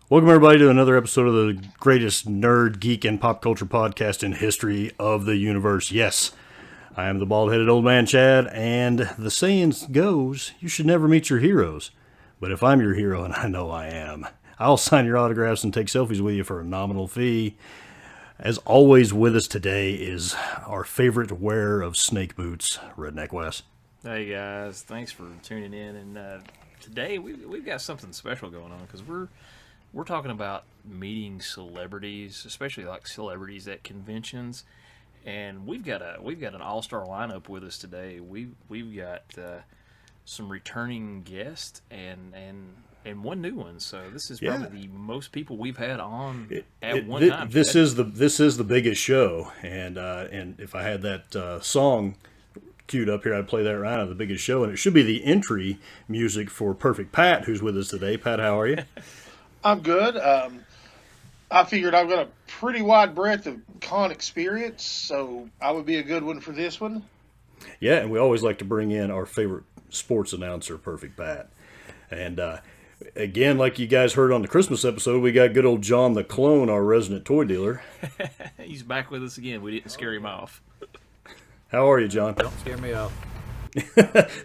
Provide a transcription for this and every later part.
Welcome, everybody, to another episode of the greatest nerd, geek, and pop culture podcast in history of the universe. Yes, I am the bald-headed old man, Chad, and the saying goes, you should never meet your heroes. But if I'm your hero, and I know I am, I'll sign your autographs and take selfies with you for a nominal fee. As always, with us today is our favorite wearer of snake boots, Redneck Wes. Hey guys, thanks for tuning in. And today we've got something special going on because we're talking about meeting celebrities, especially like celebrities at conventions. And we've got an all-star lineup with us today. We've got some returning guests and one new one. So this is probably the most people we've had on at one time. This is the biggest show, and if I had that song queued up here, I'd play that right out of the biggest show, and it should be the entry music for Perfect Pat, who's with us today. Pat, how are you? I'm good. I figured I've got a pretty wide breadth of con experience, so I would be a good one for this one. Yeah, and we always like to bring in our favorite sports announcer, Perfect Pat. And again, like you guys heard on the Christmas episode, we got good old John the Clone, our resident toy dealer. He's back with us again. We didn't scare him off. How are you, John? Don't scare me off.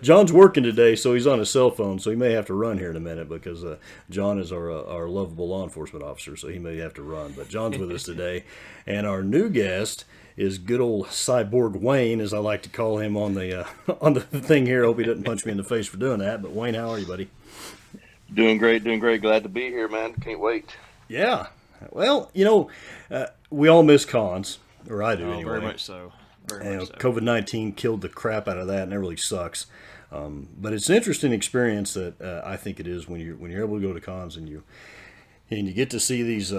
John's working today, so he's on his cell phone, so he may have to run here in a minute because John is our lovable law enforcement officer, so he may have to run. But John's with us today, and our new guest is good old Cyborg Wayne, as I like to call him on the thing here. I hope he doesn't punch me in the face for doing that. But Wayne, how are you, buddy? Doing great. Glad to be here, man. Can't wait. Yeah. Well, we all miss cons, or I do anyway. Very much so. COVID-19 killed the crap out of that, and that really sucks. But it's an interesting experience that I think it is when you're able to go to cons and you get to see these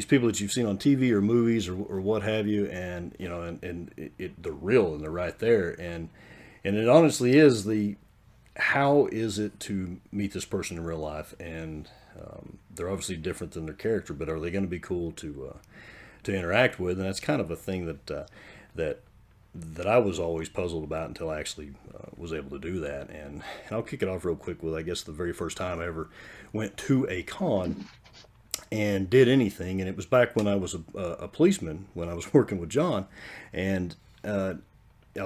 people that you've seen on TV or movies or what have you, and they're real and they're right there, and it honestly is how is it to meet this person in real life, and they're obviously different than their character, but are they going to be cool to interact with? And that's kind of a thing that I was always puzzled about until I actually was able to do that. And I'll kick it off real quick with, I guess, the very first time I ever went to a con and did anything. And it was back when I was a policeman, when I was working with John. And I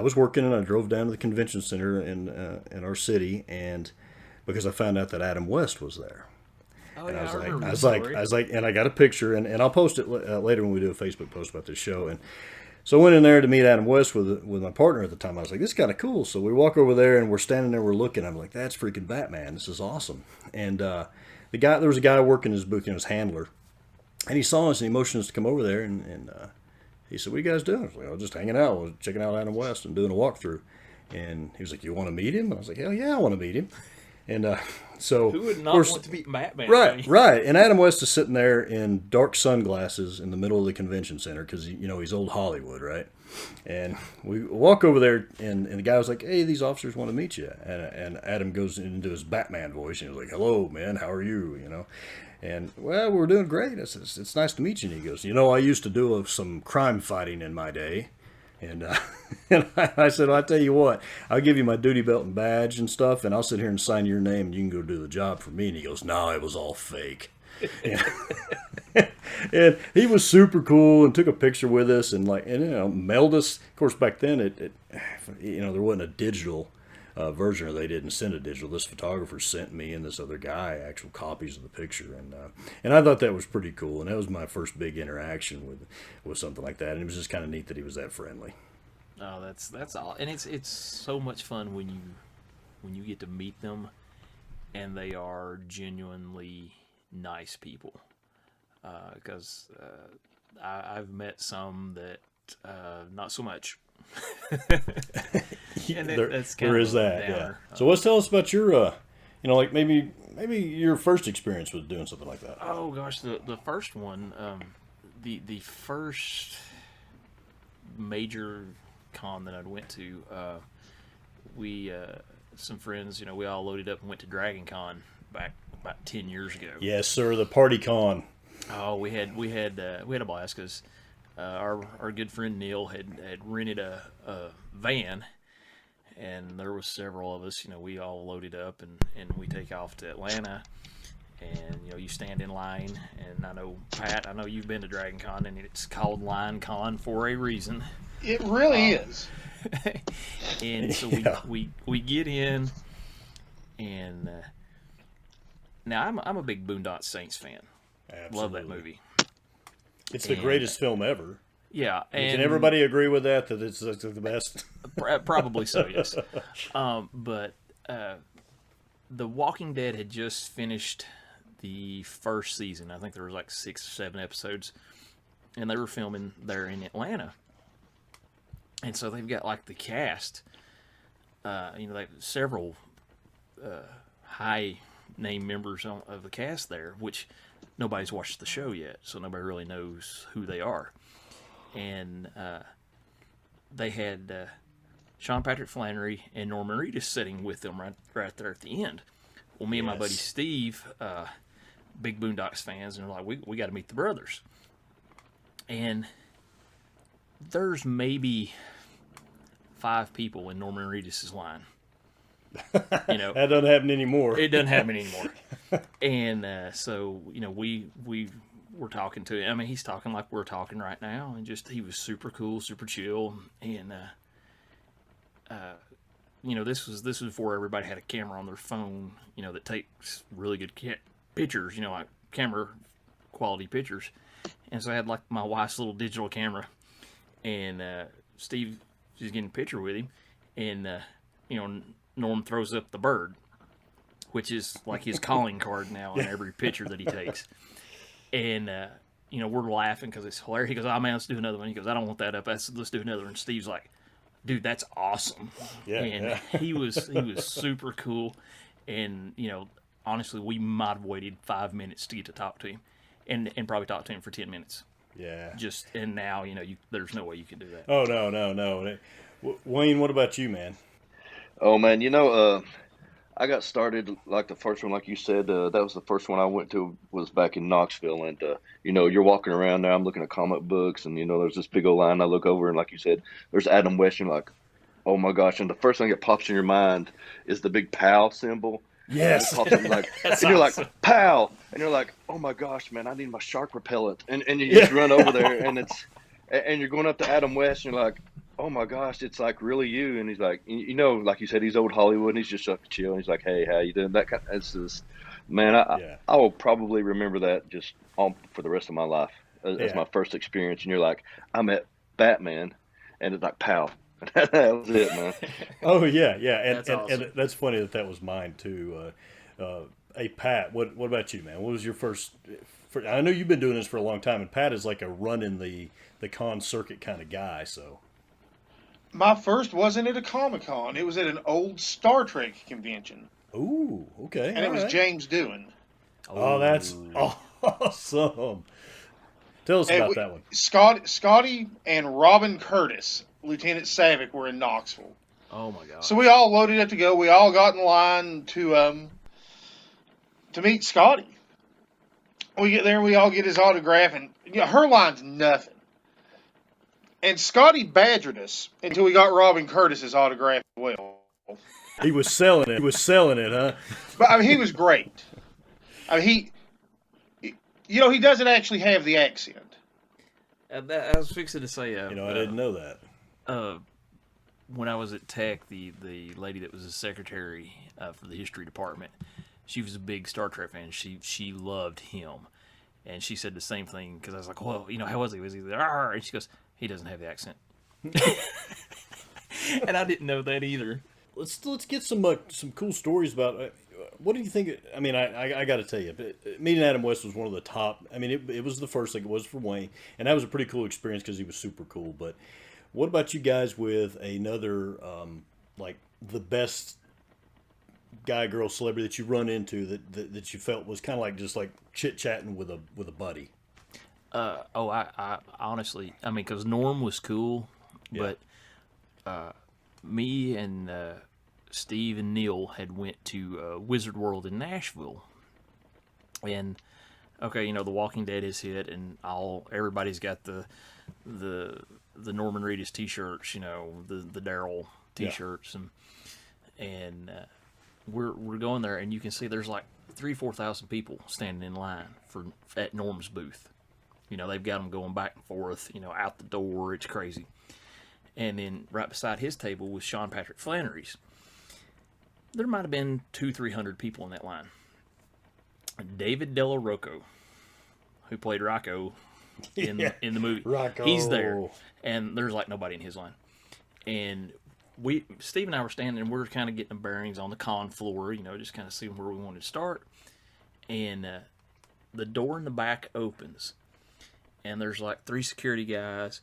was working, and I drove down to the convention center in our city, and because I found out that Adam West was there. Oh, And yeah, I was like, and I got a picture, and I'll post it later when we do a Facebook post about this show. And so I went in there to meet Adam West with my partner at the time. I was like, this is kind of cool. So we walk over there, and we're standing there, we're looking. I'm like, that's freaking Batman. This is awesome. And there was a guy working his booth, his handler, and he saw us, and he motioned us to come over there, and he said, what are you guys doing? I was like, just hanging out. We're checking out Adam West and doing a walkthrough. And he was like, you want to meet him? And I was like, hell yeah, I want to meet him. And so, who would not want to meet Batman? Right. And Adam West is sitting there in dark sunglasses in the middle of the convention center because he's old Hollywood, right? And we walk over there, and the guy was like, "Hey, these officers want to meet you." And Adam goes into his Batman voice, and he's like, "Hello, man. How are you?" And well, we're doing great. I said, "It's nice to meet you." And he goes, I used to do some crime fighting in my day. And, and I said, well, I tell you what, I'll give you my duty belt and badge and stuff, and I'll sit here and sign your name, and you can go do the job for me. And he goes, no, it was all fake. And he was super cool and took a picture with us and mailed us. Of course, back then there wasn't a digital version, or they didn't send a digital. This photographer sent me and this other guy actual copies of the picture, and I thought that was pretty cool. And that was my first big interaction with something like that. And it was just kind of neat that he was that friendly. Oh, that's all. And it's so much fun when you get to meet them, and they are genuinely nice people. Because I've met some that not so much. There is that, yeah. So let's tell us about your, maybe your first experience with doing something like that. Oh gosh, the first one, the first major con that I went to, we some friends, we all loaded up and went to Dragon Con back about 10 years ago. Yes, sir, the party con. Oh, we had a blast because our good friend Neil had rented a van, and there was several of us. We all loaded up and we take off to Atlanta, and you stand in line. And I know, Pat, I know you've been to Dragon Con, and it's called Line Con for a reason. It really is. And so we get in, and now I'm a big Boondock Saints fan. Absolutely. Love that movie. It's the greatest film ever. Yeah, and can everybody agree with that? That it's the best? Probably so, yes. But The Walking Dead had just finished the first season. I think there was like 6 or 7 episodes, and they were filming there in Atlanta. And so they've got like the cast, like several high name members of the cast there, which nobody's watched the show yet, so nobody really knows who they are. And they had Sean Patrick Flannery and Norman Reedus sitting with them right there at the end. Well, me and my buddy Steve, big Boondocks fans, and they're like, we got to meet the brothers. And there's maybe 5 people in Norman Reedus' line. That doesn't happen anymore. It doesn't happen anymore. And so we were talking to him. I mean, he's talking like we're talking right now, and he was super cool, super chill. And this was before everybody had a camera on their phone, that takes really good pictures, like camera quality pictures. And so I had like my wife's little digital camera, and Steve is getting a picture with him, and Norm throws up the bird, which is like his calling card now in every picture that he takes. And we're laughing because it's hilarious. He goes, "Oh man, let's do another one." He goes, "I don't want that up. Let's do another one." And Steve's like, "Dude, that's awesome." He was super cool. And honestly, we might have waited 5 minutes to get to talk to him, and probably talk to him for 10 minutes. Yeah. And now there's no way you can do that. Oh no. Wayne, what about you, man? Oh man, I got started like the first one, like you said. That was the first one I went to, was back in Knoxville, and you're walking around there. I'm looking at comic books, and there's this big old line. I look over, and like you said, there's Adam West. And you're like, oh my gosh! And the first thing that pops in your mind is the big PAL symbol. Yes. And, and you're like, PAL, and you're like, oh my gosh, man, I need my shark repellent, and you just run over there, and you're going up to Adam West, and you're like, oh my gosh, it's like really you. And he's like, like you said, he's old Hollywood, and he's just up to chill, and he's like, hey, how you doing? That kind of, it's just, man, I will probably remember that just for the rest of my life as my first experience. And you're like, I met Batman, and it's like, pow. That was it, man. Oh yeah, and That's awesome. And that's funny that was mine too. Hey Pat, what about you, man? What was your first? I know you've been doing this for a long time, and Pat is like a running the con circuit kind of guy. So My first wasn't at a Comic-Con. It was at an old Star Trek convention. ooh, okay, And it was James Doohan. Oh, that's awesome. Tell us about that one. Scotty and Robin Curtis, Lieutenant Savick, were in Knoxville. Oh my god! So we all loaded up to go. We all got in line to meet Scotty. We get there and we all get his autograph, and her line's nothing. And Scotty badgered us until we got Robin Curtis's autograph as well. He was selling it. Huh? But I mean, he was great. I mean, he doesn't actually have the accent. I was fixing to say, I didn't know that. When I was at Tech, the lady that was the secretary for the history department, she was a big Star Trek fan. She loved him, and she said the same thing, because I was like, well, how was he? Was he there? Arr! And she goes, he doesn't have the accent. And I didn't know that either. Let's get some cool stories about. What do you think? I mean, I got to tell you, meeting Adam West was one of the top. I mean, it was the first thing. It was for Wayne, and that was a pretty cool experience because he was super cool. But what about you guys with another, like the best guy, girl, celebrity that you run into that you felt was kind of like just like chit chatting with a buddy? I honestly, I mean, because Norm was cool, but me and Steve and Neil had went to Wizard World in Nashville, and The Walking Dead is hit, and everybody's got the Norman Reedus T-shirts, the Daryl T-shirts, and we're going there, and you can see there's like 4,000 people standing in line at Norm's booth. They've got them going back and forth, out the door. It's crazy. And then right beside his table was Sean Patrick Flannery's. There might have been 200-300 people in that line. David Della Rocco, who played Rocco in the movie, Rocco. He's there, and there's like nobody in his line. And Steve and I were standing, and we were kind of getting the bearings on the con floor, just kind of seeing where we wanted to start. And the door in the back opens, and there's like 3 security guys,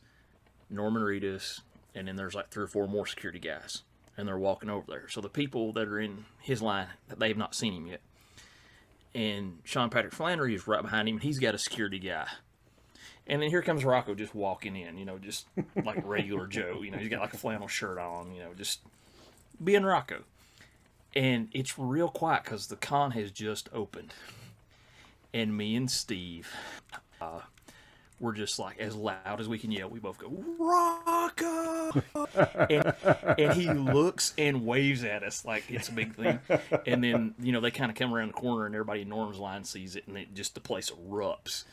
Norman Reedus, and then there's like 3 or 4 more security guys, and they're walking over there. So the people that are in his line, they've not seen him yet. And Sean Patrick Flannery is right behind him, and he's got a security guy. And then here comes Rocco just walking in, just like regular Joe. He's got like a flannel shirt on, just being Rocco. And it's real quiet because the con has just opened. And me and Steve, we're just like as loud as we can yell. We both go, Rocco! and he looks and waves at us like it's a big thing. And then, they kind of come around the corner and everybody in Norm's line sees it, and the place erupts.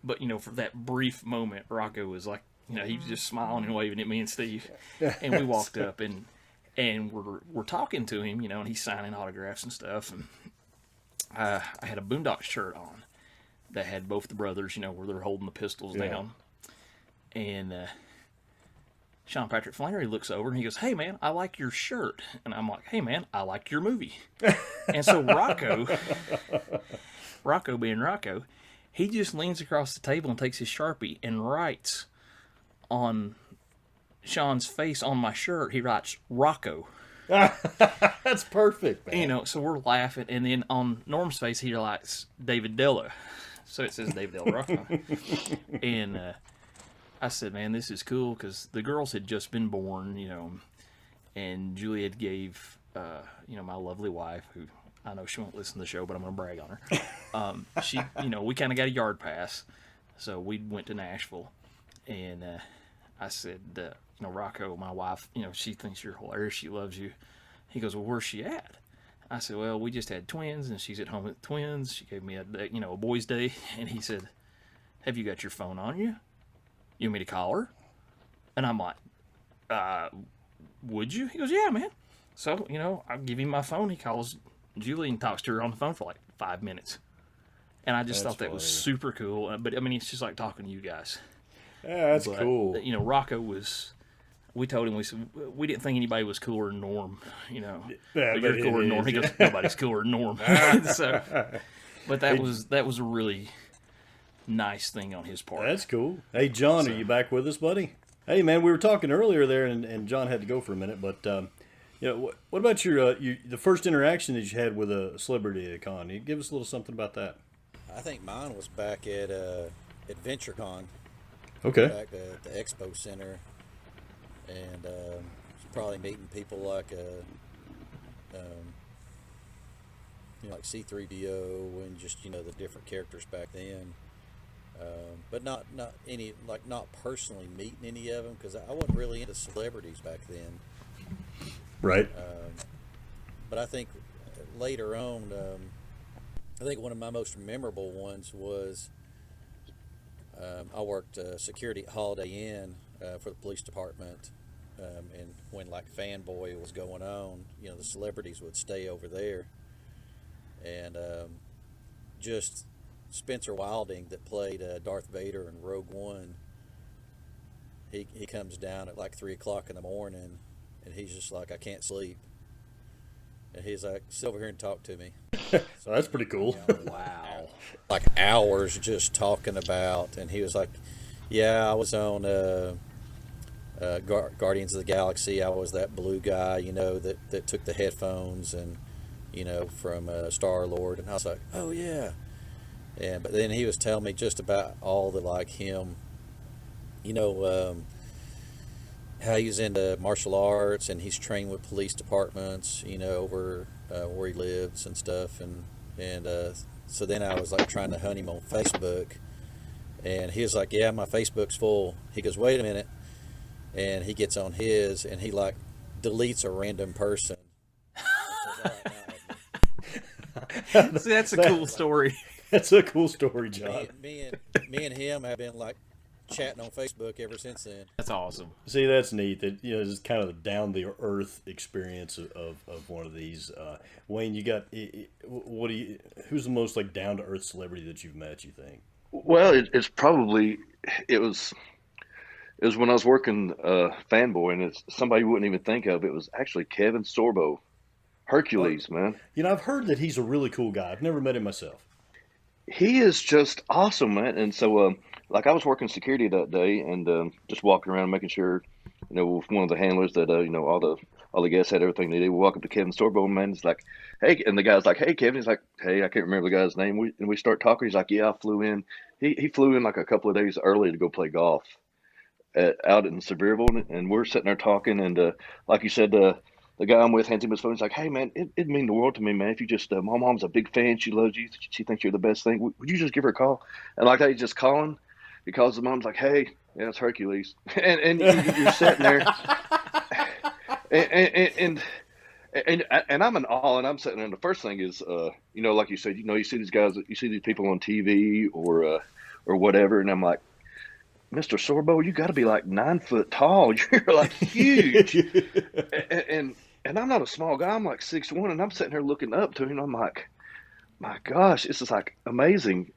But, for that brief moment, Rocco was like, he was just smiling and waving at me and Steve. And we walked up and we're talking to him, and he's signing autographs and stuff. And I had a Boondock shirt on that had both the brothers, where they're holding the pistols down. And Sean Patrick Flannery looks over and he goes, "Hey, man, I like your shirt." And I'm like, "Hey, man, I like your movie." And so Rocco being Rocco, he just leans across the table and takes his Sharpie and writes on Sean's face on my shirt. He writes, "Rocco." That's perfect, man. So we're laughing. And then on Norm's face, he writes David Della. So it says David Della Rocco. And I said, "Man, this is cool," because the girls had just been born, and Juliet gave, my lovely wife, who I know she won't listen to the show, but I'm going to brag on her. She, we kind of got a yard pass, so we went to Nashville, and I said, Rocco, my wife, she thinks you're hilarious. She loves you. He goes, "Well, where's she at?" I said, "Well, we just had twins, and she's at home with twins. She gave me a boys' day." And he said, "Have you got your phone on you? You want me to call her?" And I'm like, "Would you?" He goes, "Yeah, man." So, I give him my phone. He calls Julie and talks to her on the phone for like 5 minutes. And I just thought that was super cool. But, it's just like talking to you guys. Yeah, that's cool. Rocco was... We told him, we said, we didn't think anybody was cooler than Norm, Yeah, but you're cooler than Norm. He goes, "Nobody's cooler than Norm." But that was a really nice thing on his part. That's cool. Hey, John, are you back with us, buddy? Hey, man, we were talking earlier there, and John had to go for a minute, but what about your the first interaction that you had with a celebrity at a con? You give us a little something about that. I think mine was back at AdventureCon. Okay. Back at the Expo Center, and probably meeting people like like C-3PO and just the different characters back then. But not personally meeting any of them, because I wasn't really into celebrities back then. Right. But I think later on, I think one of my most memorable ones was I worked security at Holiday Inn for the police department, and when like Fanboy was going on, the celebrities would stay over there, and just Spencer Wilding, that played Darth Vader in Rogue One, he comes down at like 3 o'clock in the morning, and he's just like, "I can't sleep," and he's like, "Sit over here and talk to me." So that's pretty cool. Wow. Like hours just talking about, and he was like, "Yeah, I was on Guardians of the Galaxy. I was that blue guy, that took the headphones and from Star-Lord." And I was like, "Oh yeah." But then he was telling me just about all the like him, how he's into martial arts, and he's trained with police departments, over where he lives and stuff, and so then I was like trying to hunt him on Facebook, and he was like, "Yeah, my Facebook's full." He goes, "Wait a minute," and he gets on his, and he like deletes a random person. See, that's a cool story. That's a cool story, John. Me and him have been like chatting on Facebook ever since then. That's awesome. See, that's neat. That this is kind of the down the earth experience of one of these. Wayne, you got what do you? Who's the most like down to earth celebrity that you've met? You think? Well, it's probably it was it was when I was working Fanboy, and it's somebody you wouldn't even think of. It was actually Kevin Sorbo, Hercules, man. I've heard that he's a really cool guy. I've never met him myself. He is just awesome, man. And so, like, I was working security that day, and just walking around, making sure, with one of the handlers that all the guests had everything they did. We walk up to Kevin Sorbo, man. He's like, "Hey," and the guy's like, "Hey, Kevin." He's like, "Hey, I can't remember the guy's name." We start talking. He's like, "Yeah, I flew in." He flew in like a couple of days early to go play golf out in Sevierville, and we're sitting there talking, and like you said, the guy I'm with hands him his phone. He's like, "Hey, man, it'd mean the world to me, man. If you just, my mom's a big fan. She loves you. She thinks you're the best thing. Would you just give her a call?" And like that, he's just calling because the mom's like, "Hey, yeah, it's Hercules," and you're sitting there, and, and I'm in awe, and I'm sitting there. And the first thing is, like you said, you see these guys, you see these people on TV or whatever, and I'm like, "Mr. Sorbo, you got to be like 9 foot tall. You're like huge." and I'm not a small guy. I'm like 6'1", and I'm sitting here looking up to him. I'm like, my gosh, this is like amazing.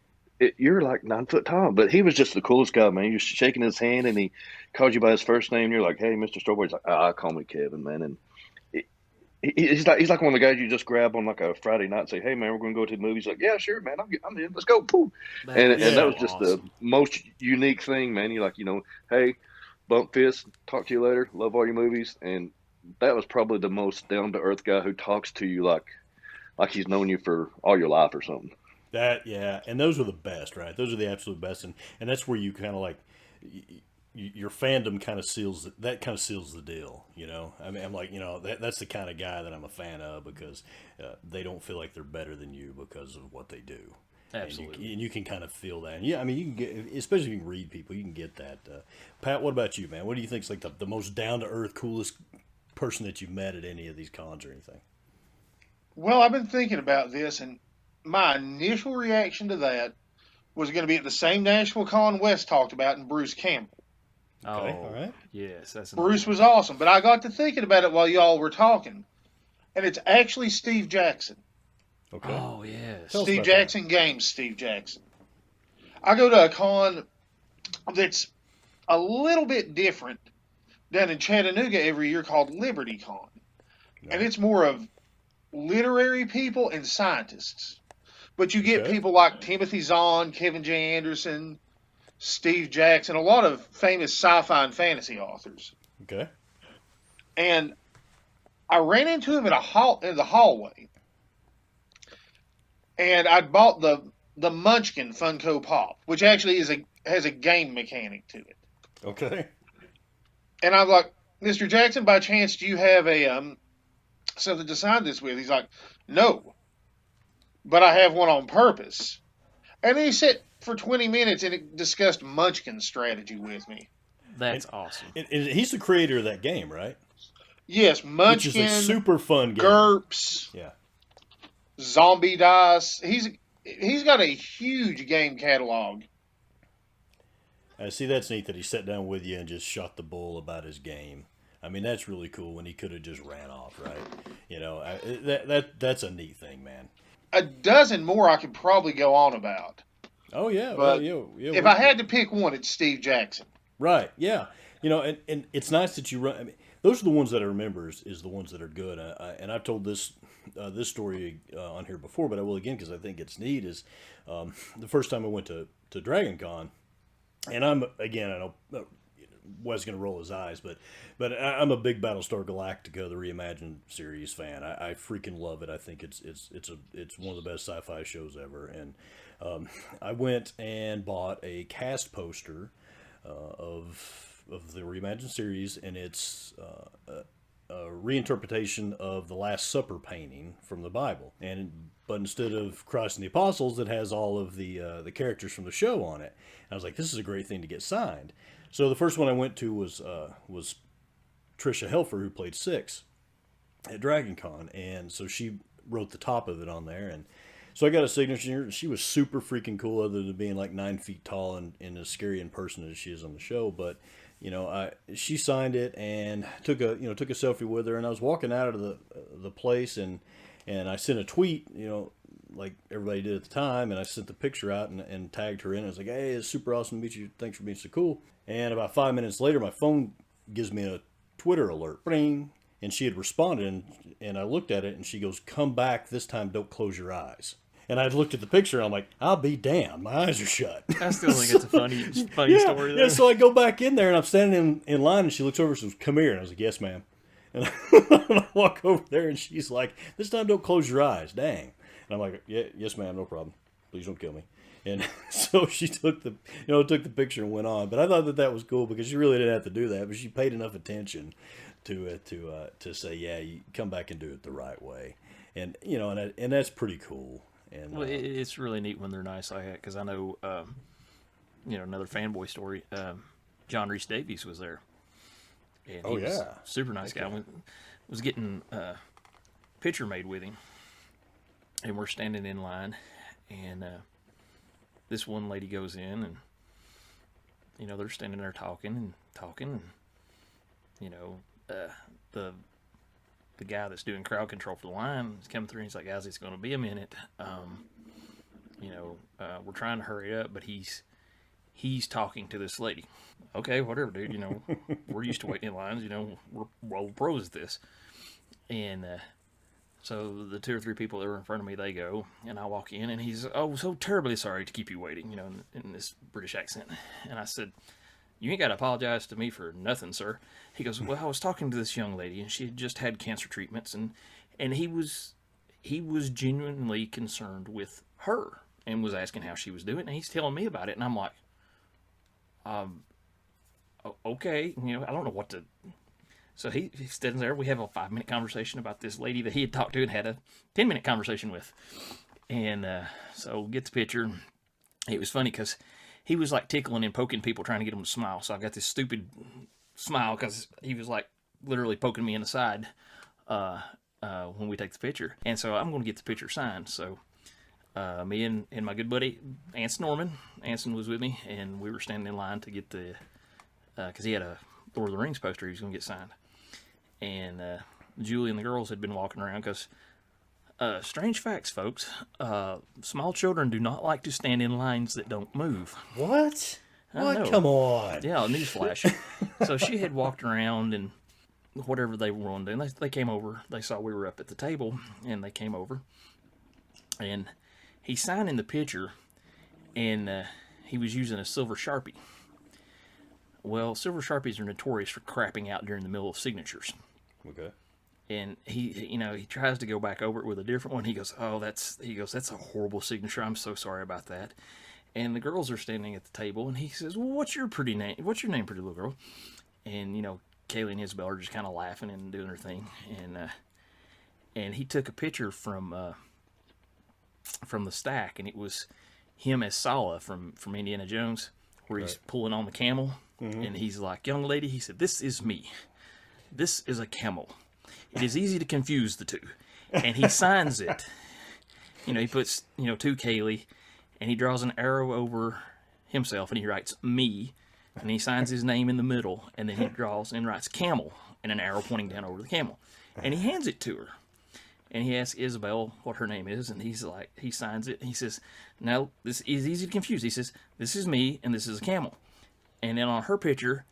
You're like 9 foot tall. But he was just the coolest guy, man. You're shaking his hand, and he called you by his first name. You're like, "Hey, Mr. Sorbo." He's like, "Call me Kevin, man." And he's like one of the guys you just grab on like a Friday night and say, "Hey, man, we're going to go to the movies." Like, "Yeah, sure, man. I'm in. Let's go." Pooh. And that was just the most unique thing, man. You're like, "Hey, bump fists, talk to you later. Love all your movies." And that was probably the most down to earth guy who talks to you like he's known you for all your life or something. And those are the best, right? Those are the absolute best, and that's where you kind of like your fandom kind of seals the deal. I mean, I'm like, that's the kind of guy that I'm a fan of because they don't feel like they're better than you because of what they do. Absolutely. And you can kind of feel that. And yeah, I mean, you can get, especially if you can read people, you can get that. Pat, what about you, man? What do you think is like the most down to earth, coolest person that you've met at any of these cons or anything? Well, I've been thinking about this, and my initial reaction to that was going to be at the same Nashville Con Wes talked about, and Bruce Campbell. Okay, Oh, all right. yes, that's Bruce was awesome, but I got to thinking about it while y'all were talking, and it's actually Steve Jackson. Okay. Oh, yes. Tell us Steve about Jackson Games, Steve Jackson. I go to a con that's a little bit different down in Chattanooga every year called Liberty Con. And it's more of literary people and scientists. But you get Okay. people like Timothy Zahn, Kevin J. Anderson, Steve Jackson, a lot of famous sci-fi and fantasy authors. Okay. And I ran into him in the hallway, and I'd bought the Munchkin Funko Pop, which actually has a game mechanic to it. Okay. And I'm like, "Mr. Jackson, by chance, do you have a something to sign this with?" He's like, "No, but I have one on purpose." And then he sat for 20 minutes and discussed Munchkin strategy with me. That's awesome. And he's the creator of that game, right? Yes, Which is Munchkin, a super fun game. GURPS, Yeah. Zombie Dice. He's got a huge game catalog. I see that's neat that he sat down with you and just shot the bull about his game. I mean, that's really cool when he could have just ran off, right? That's a neat thing, man. A dozen more I could probably go on about. Oh yeah, But if I had to pick one, it's Steve Jackson. right, yeah, and it's nice that you run. I mean, those are the ones that I remember is the ones that are good. And I've told this story on here before, but I will again because I think it's neat. Is the first time I went to Dragon Con, and I know Wes going to roll his eyes, but I'm a big Battlestar Galactica, the reimagined series fan. I freaking love it. I think it's one of the best sci-fi shows ever. And I went and bought a cast poster of the reimagined series, and it's a reinterpretation of the Last Supper painting from the Bible. But instead of Christ and the Apostles, it has all of the characters from the show on it. And I was like, this is a great thing to get signed. So the first one I went to was Trisha Helfer, who played Six at Dragon Con, and so she wrote the top of it on there, and So I got a signature. She was super freaking cool, other than being like 9 feet tall and as scary in person as she is on the show. But she signed it and took a selfie with her. And I was walking out of the place and I sent a tweet, like everybody did at the time, and I sent the picture out and tagged her in. I was like, "Hey, it's super awesome to meet you. Thanks for being so cool." And about 5 minutes later, my phone gives me a Twitter alert, bing, and she had responded, and I looked at it, and she goes, "Come back this time. Don't close your eyes." And I looked at the picture, and I'm like, "I'll be damned. My eyes are shut." I still think it's a funny story there. Yeah, so I go back in there, and I'm standing in line, and she looks over and says, "Come here." And I was like, "Yes, ma'am." And I walk over there, and she's like, "This time, don't close your eyes. Dang." And I'm like, "Yeah, yes, ma'am, no problem. Please don't kill me." And so she took the picture and went on. But I thought that was cool because she really didn't have to do that, but she paid enough attention to it to say, "Yeah, you come back and do it the right way." And and that's pretty cool. And well, it's really neat when they're nice like that, because I know, another fanboy story. John Reese Davies was there. And he was a super nice guy. Was getting a picture made with him, and we're standing in line, and this one lady goes in, and they're standing there talking, and the guy that's doing crowd control for the line is coming through, and he's like, "Guys, it's going to be a minute. We're trying to hurry up," but he's talking to this lady. Okay, whatever, dude. We're used to waiting in lines. We're pros at this. And so the 2 or 3 people that were in front of me, they go, and I walk in, and he's, "Oh, so terribly sorry to keep you waiting," in this British accent. And I said, "You ain't got to apologize to me for nothing, sir." He goes, "Well, I was talking to this young lady, and she had just had cancer treatments, and he was genuinely concerned with her and was asking how she was doing, and he's telling me about it." And I'm like, okay, I don't know what to. So he stands there. We have a 5-minute conversation about this lady that he had talked to and had a 10-minute conversation with. And so get the picture. It was funny because he was like tickling and poking people, trying to get them to smile. So I got this stupid smile because he was like literally poking me in the side when we take the picture. And so I'm going to get the picture signed. So me and my good buddy Anson Norman, Anson was with me, and we were standing in line to get the, because he had a Lord of the Rings poster he was going to get signed. And Julie and the girls had been walking around because, strange facts, folks, small children do not like to stand in lines that don't move. What? I What? know. Come on. Yeah, newsflash. So she had walked around and whatever they were going to do. They came over. They saw we were up at the table, and they came over. And he's signing the picture, and he was using a silver Sharpie. Well, silver Sharpies are notorious for crapping out during the middle of signatures. Okay. And he tries to go back over it with a different one. He goes, that's a horrible signature. I'm so sorry about that. And the girls are standing at the table, and he says, "Well, what's your name, pretty little girl?" And Kaylee and Isabel are just kind of laughing and doing their thing. And he took a picture from the stack, and it was him as Sala from Indiana Jones, where he's pulling on the camel. Mm-hmm. And he's like, "Young lady," he said, "this is me. This is a camel. It is easy to confuse the two." And he signs it. He puts, to Kaylee, and he draws an arrow over himself, and he writes "me," and he signs his name in the middle, and then he draws and writes "camel," and an arrow pointing down over the camel. And he hands it to her. And he asks Isabel what her name is, and he signs it, and he says, "Now, this is easy to confuse." He says, "This is me, and this is a camel." And then on her picture,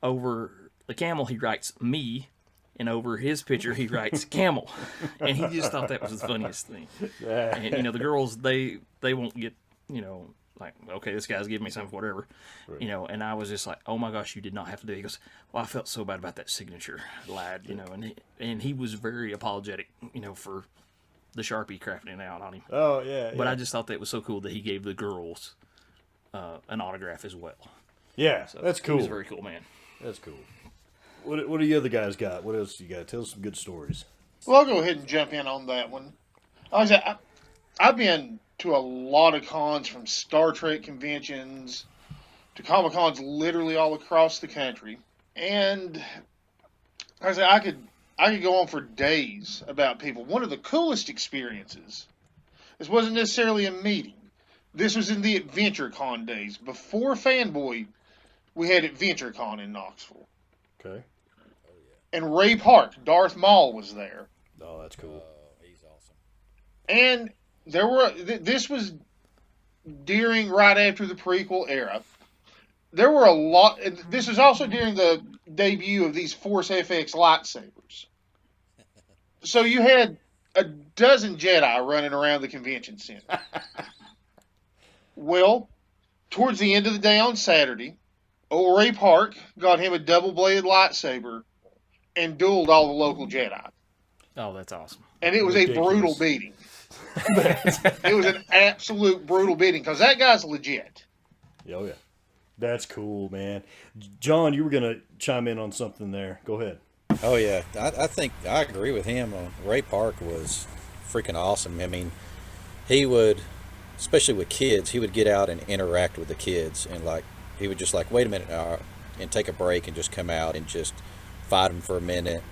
over the camel, he writes "me," and over his picture, he writes "camel." And he just thought that was the funniest thing. And, the girls, they won't get, like, okay, this guy's giving me something, whatever. Right. And I was just like, "Oh my gosh, you did not have to do it." He goes, "Well, I felt so bad about that signature, lad," and he was very apologetic, for the Sharpie crafting it out on him. Oh, yeah. But I just thought that was so cool that he gave the girls an autograph as well. Yeah, So that's cool. He was a very cool man. That's cool. What do you other guys got? What else you got? Tell us some good stories. Well, I'll go ahead and jump in on that one. I've been to a lot of cons, from Star Trek conventions to Comic Cons literally all across the country. And I could go on for days about people. One of the coolest experiences This wasn't necessarily a meeting. This was in the Adventure Con days. Before Fanboy, we had Adventure Con in Knoxville. Okay. Oh yeah. And Ray Park, Darth Maul, was there. Oh, that's cool. He's awesome. And there were this was right after the prequel era. There were a lot. This was also during the debut of these Force FX lightsabers. So you had a dozen Jedi running around the convention center. Well, towards the end of the day on Saturday, old Ray Park got him a double-bladed lightsaber and dueled all the local Jedi. Oh, that's awesome. And it was Ridiculous. a brutal beating. It was an absolute brutal beating because that guy's legit. Oh, yeah. That's cool, man. John, you were going to chime in on something there. Go ahead. Oh yeah, I think I agree with him. Ray Park was freaking awesome. I mean, he would, especially with kids, he would get out and interact with the kids, and like he would just like wait a minute and take a break and just come out and just fight them for a minute,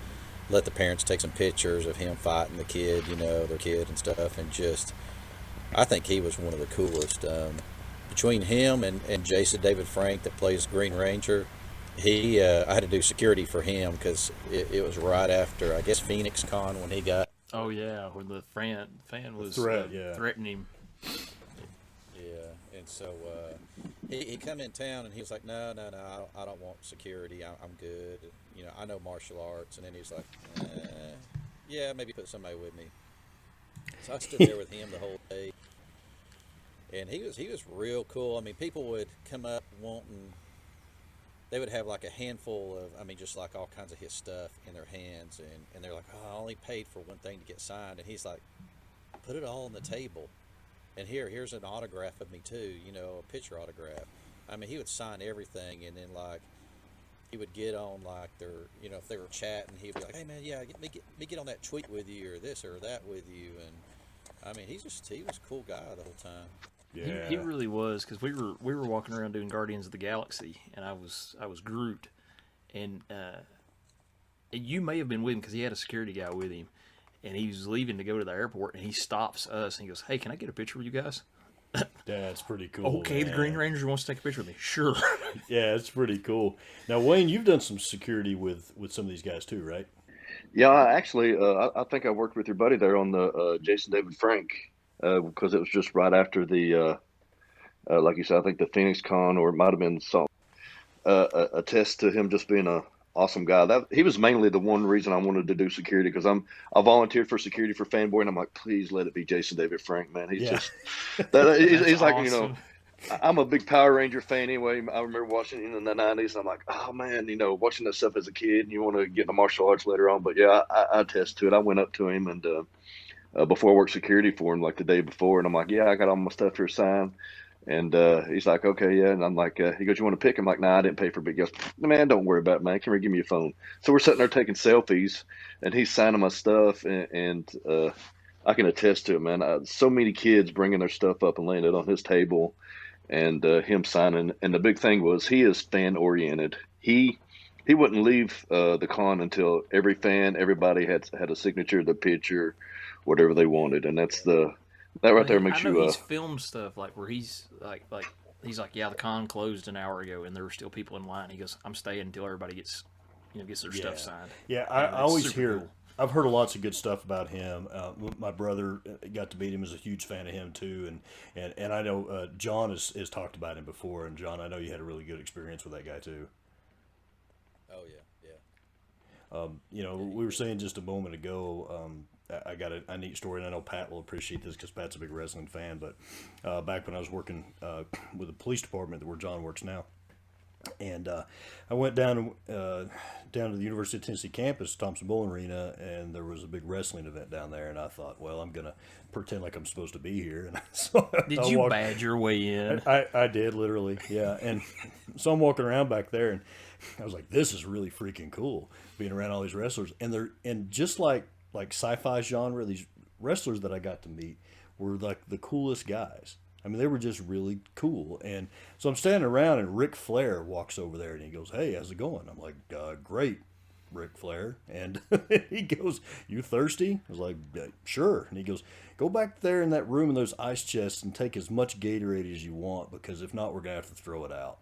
let the parents take some pictures of him fighting the kid, their kid and stuff, and just I think he was one of the coolest. Between him and Jason David Frank that plays Green Ranger. I had to do security for him because it was right after, I guess, Phoenix Con when he got. Oh yeah, when the fan was threatening him. Yeah, and so he come in town and he was like, no, I don't want security. I'm good. I know martial arts. And then he's like, yeah, maybe put somebody with me. So I stood there with him the whole day, and he was real cool. I mean, people would come up wanting. They would have like a handful of, just like all kinds of his stuff in their hands, and they're like, oh, I only paid for one thing to get signed, and he's like, put it all on the table, and here's an autograph of me too, a picture autograph. He would sign everything, and then like he would get on like their, if they were chatting, he'd be like, hey man, yeah, me get on that tweet with you or this or that with you, and he was a cool guy the whole time. Yeah. He really was, because we were walking around doing Guardians of the Galaxy, and I was Groot, and you may have been with him because he had a security guy with him, and he was leaving to go to the airport, and he stops us and he goes, "Hey, can I get a picture with you guys?" That's pretty cool. Okay, man. the Green Ranger wants to take a picture with me. Sure. Yeah, it's pretty cool. Now, Wayne, you've done some security with some of these guys too, right? Yeah, actually, I think I worked with your buddy there on the Jason David Frank because it was just right after the, like you said, I think the Phoenix Con, or it might have been some a test to him just being a awesome guy. That he was mainly the one reason I wanted to do security, because I volunteered for security for Fanboy, and I'm like, please let it be Jason David Frank, man. He's just he's like awesome. I'm a big Power Ranger fan anyway. I remember watching it in the '90s, and I'm like, oh man, watching that stuff as a kid, and you want to get into martial arts later on. But yeah, I attest to it. I went up to him and before I worked security for him, like the day before, and I'm like, yeah, I got all my stuff here signed. And he's like, okay, yeah. And I'm like, he goes, you want to pick? I'm like, nah, I didn't pay for it. He goes, man, don't worry about it, man. Come here, give me your phone. So we're sitting there taking selfies, and he's signing my stuff, and I can attest to it, man. So many kids bringing their stuff up and laying it on his table, and him signing. And the big thing was, he is fan oriented. He wouldn't leave the con until everybody had a signature, the picture, whatever they wanted, and that right there makes I know you. He's filmed stuff like where he's like he's like, yeah, the con closed an hour ago and there were still people in line. He goes, I'm staying until everybody gets their stuff signed. Yeah, I always hear. Cool. I've heard lots of good stuff about him. My brother got to meet him; is a huge fan of him too, and I know John has talked about him before. And John, I know you had a really good experience with that guy too. Oh yeah. We were saying just a moment ago. I got a neat story, and I know Pat will appreciate this because Pat's a big wrestling fan. But back when I was working with the police department where John works now, and I went down to the University of Tennessee campus, Thompson Bowling Arena, and there was a big wrestling event down there. And I thought, well, I'm gonna pretend like I'm supposed to be here. And so did you badge your way in? I did, literally, yeah. And so I'm walking around back there, and I was like, this is really freaking cool, being around all these wrestlers, and just like sci-fi genre, these wrestlers that I got to meet were like the coolest guys. I mean, they were just really cool. And so I'm standing around, and Ric Flair walks over there, and he goes, hey, how's it going? I'm like, great. Ric Flair. And he goes, you thirsty? I was like, sure. And he goes, go back there in that room in those ice chests and take as much Gatorade as you want, because if not, we're going to have to throw it out.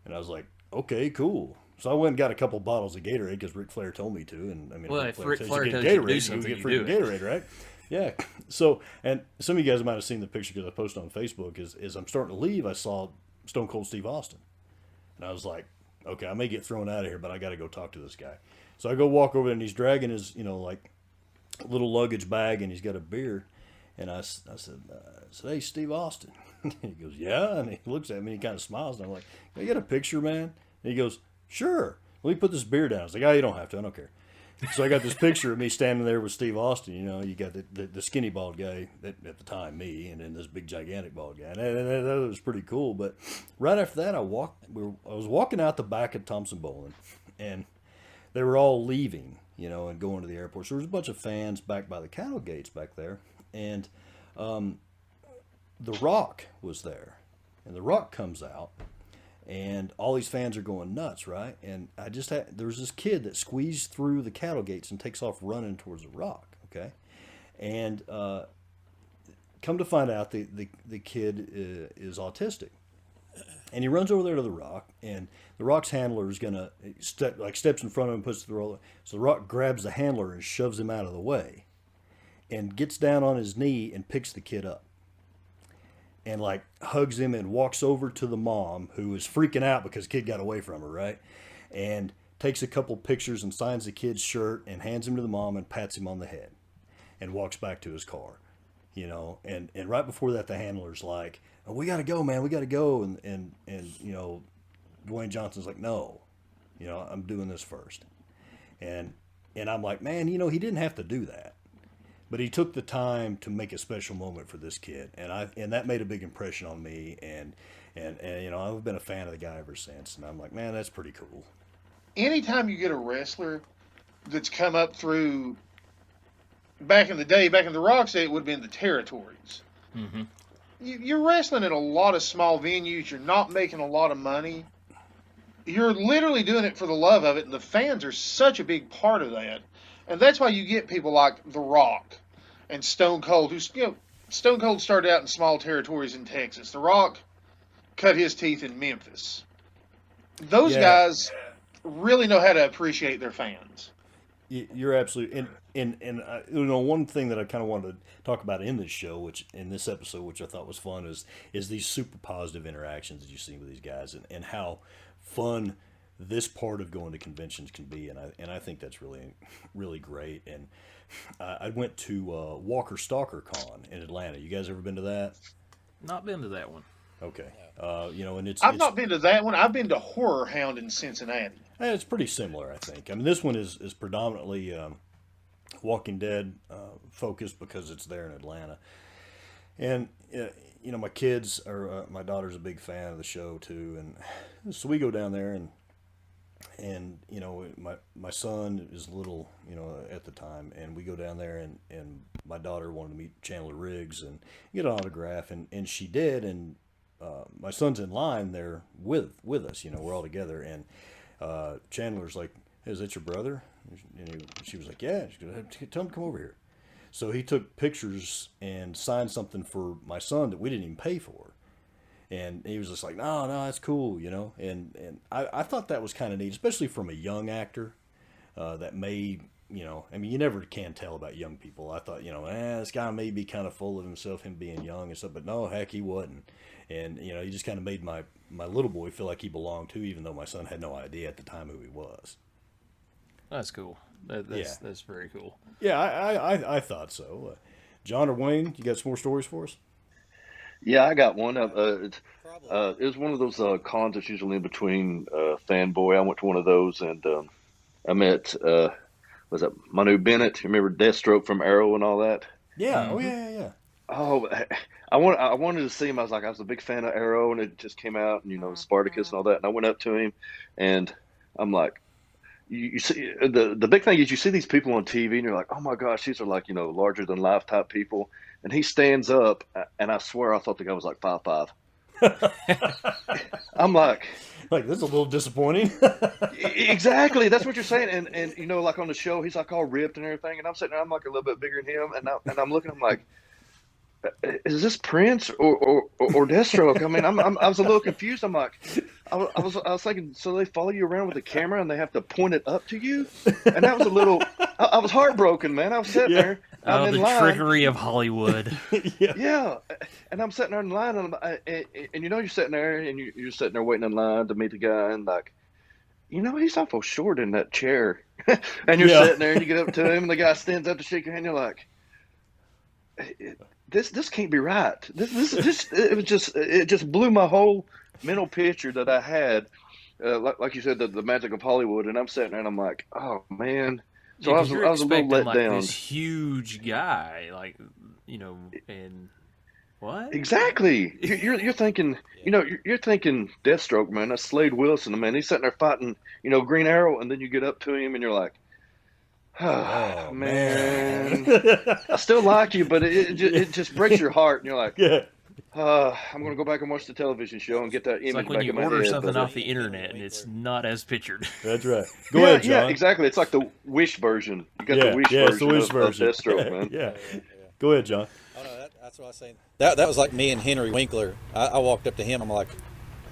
And I was like, okay, cool. So I went and got a couple bottles of Gatorade because Ric Flair told me to. And I mean, Well, Ric if Ric Flair you tells get you to do Gatorade, something, you you get do freaking it. Gatorade, right? Yeah. So, and some of you guys might have seen the picture because I posted on Facebook. Is I'm starting to leave, I saw Stone Cold Steve Austin. And I was like, okay, I may get thrown out of here, but I got to go talk to this guy. So I go walk over there, and he's dragging his, like, little luggage bag, and he's got a beer. And I said, hey, Steve Austin. He goes, yeah. And he looks at me, and he kind of smiles. And I'm like, can I get a picture, man? And he goes, sure. Let me put this beer down. I was like, oh, you don't have to. I don't care. So I got this picture of me standing there with Steve Austin. You got the skinny bald guy at the time, me, and then this big gigantic bald guy. And that was pretty cool. But right after that, I was walking out the back of Thompson Bowling, and they were all leaving, and going to the airport. So there was a bunch of fans back by the cattle gates back there, and The Rock was there, and The Rock comes out. And all these fans are going nuts, right? And there was this kid that squeezed through the cattle gates and takes off running towards the Rock, okay? And come to find out, the kid is autistic. And he runs over there to the Rock, and the Rock's handler is gonna steps in front of him and puts the roller. So the Rock grabs the handler and shoves him out of the way, and gets down on his knee and picks the kid up. And like hugs him and walks over to the mom, who is freaking out because the kid got away from her, right? And takes a couple pictures and signs the kid's shirt and hands him to the mom and pats him on the head and walks back to his car, And right before that, the handler's like, oh, we got to go, man. We got to go. And Dwayne Johnson's like, no, I'm doing this first. And I'm like, man, he didn't have to do that. But he took the time to make a special moment for this kid, and that made a big impression on me. And I've been a fan of the guy ever since. And I'm like, man, that's pretty cool. Anytime you get a wrestler that's come up through, back in the day, back in the Rock's day, it would have been the territories. Mm-hmm. You're wrestling in a lot of small venues. You're not making a lot of money. You're literally doing it for the love of it, and the fans are such a big part of that. And that's why you get people like The Rock and Stone Cold, Stone Cold started out in small territories in Texas. The Rock cut his teeth in Memphis. Those guys really know how to appreciate their fans. You're absolutely, and one thing that I kind of wanted to talk about in this show, in this episode, which I thought was fun, is these super positive interactions that you see with these guys, and how fun this part of going to conventions can be, and I think that's really, really great. And I went to Walker Stalker Con in Atlanta. You guys ever been to that? Not been to that one. Okay. And I've not been to that one. I've been to Horror Hound in Cincinnati. It's pretty similar, I think. I mean, this one is predominantly Walking Dead focused because it's there in Atlanta. And my kids my daughter's a big fan of the show too, and so we go down there, and my son is little, at the time, and we go down there, and my daughter wanted to meet Chandler Riggs and get an autograph, and she did, and my son's in line there with us, we're all together, and Chandler's like, hey, is that your brother? And she was like, yeah. She goes, tell him to come over here. So he took pictures and signed something for my son that we didn't even pay for. And he was just like, no, that's cool, And I thought that was kind of neat, especially from a young actor that may, you never can tell about young people. I thought, this guy may be kind of full of himself, him being young and stuff, but no, heck, he wasn't. And, he just kind of made my little boy feel like he belonged too, even though my son had no idea at the time who he was. That's cool. That's very cool. Yeah, I thought so. John or Wayne, you got some more stories for us? Yeah, I got one. It was one of those cons that's usually in between Fanboy. I went to one of those, and I met was it Manu Bennett? You remember Deathstroke from Arrow and all that? Yeah. Mm-hmm. Oh yeah. Oh, I wanted to see him. I was a big fan of Arrow, and it just came out, and Spartacus and all that. And I went up to him, and I'm like, you see, the big thing is you see these people on TV, and you're like, oh my gosh, these are like larger than life type people. And he stands up, and I swear I thought the guy was like 5'5". I'm like, Like, this is a little disappointing. Exactly. That's what you're saying. And you know, like on the show, he's like all ripped and everything. And I'm sitting there, I'm like a little bit bigger than him. And I'm looking, I'm like, is this Prince or Deathstroke? I mean, I was a little confused. I'm like, I was thinking, so they follow you around with a camera and they have to point it up to you? And that was a little, I was heartbroken, man. I was sitting there. I'm in the line. trickery of Hollywood. Yeah, and I'm sitting there in line, and you know, you're sitting there, and you're sitting there waiting in line to meet the guy, and like, you know, he's awful short in that chair. And you're sitting there, and you get up to him, and the guy stands up to shake your hand. You're like, this can't be right. It just blew my whole mental picture that I had. Like you said, the magic of Hollywood, and I'm sitting there, and I'm like, oh man. So I was a little let like down. This huge guy, like, you know, and what? Exactly. You're thinking, you know, you're thinking Deathstroke, man. That's Slade Wilson, man. He's sitting there fighting, you know, Green Arrow, and then you get up to him, and you're like, oh man, I still like you, but it just breaks your heart, and you're like, I'm gonna go back and watch the television show and get that image like when back you in my order head. something off the internet and it's not as pictured. That's right. Go ahead, John. Yeah, exactly. It's like the Wish version. You got the Wish version, it's the Wish version of Deathstroke, man. Yeah. Go ahead, John. Oh no, that's what I was saying. That was like me and Henry Winkler. I walked up to him. I'm like,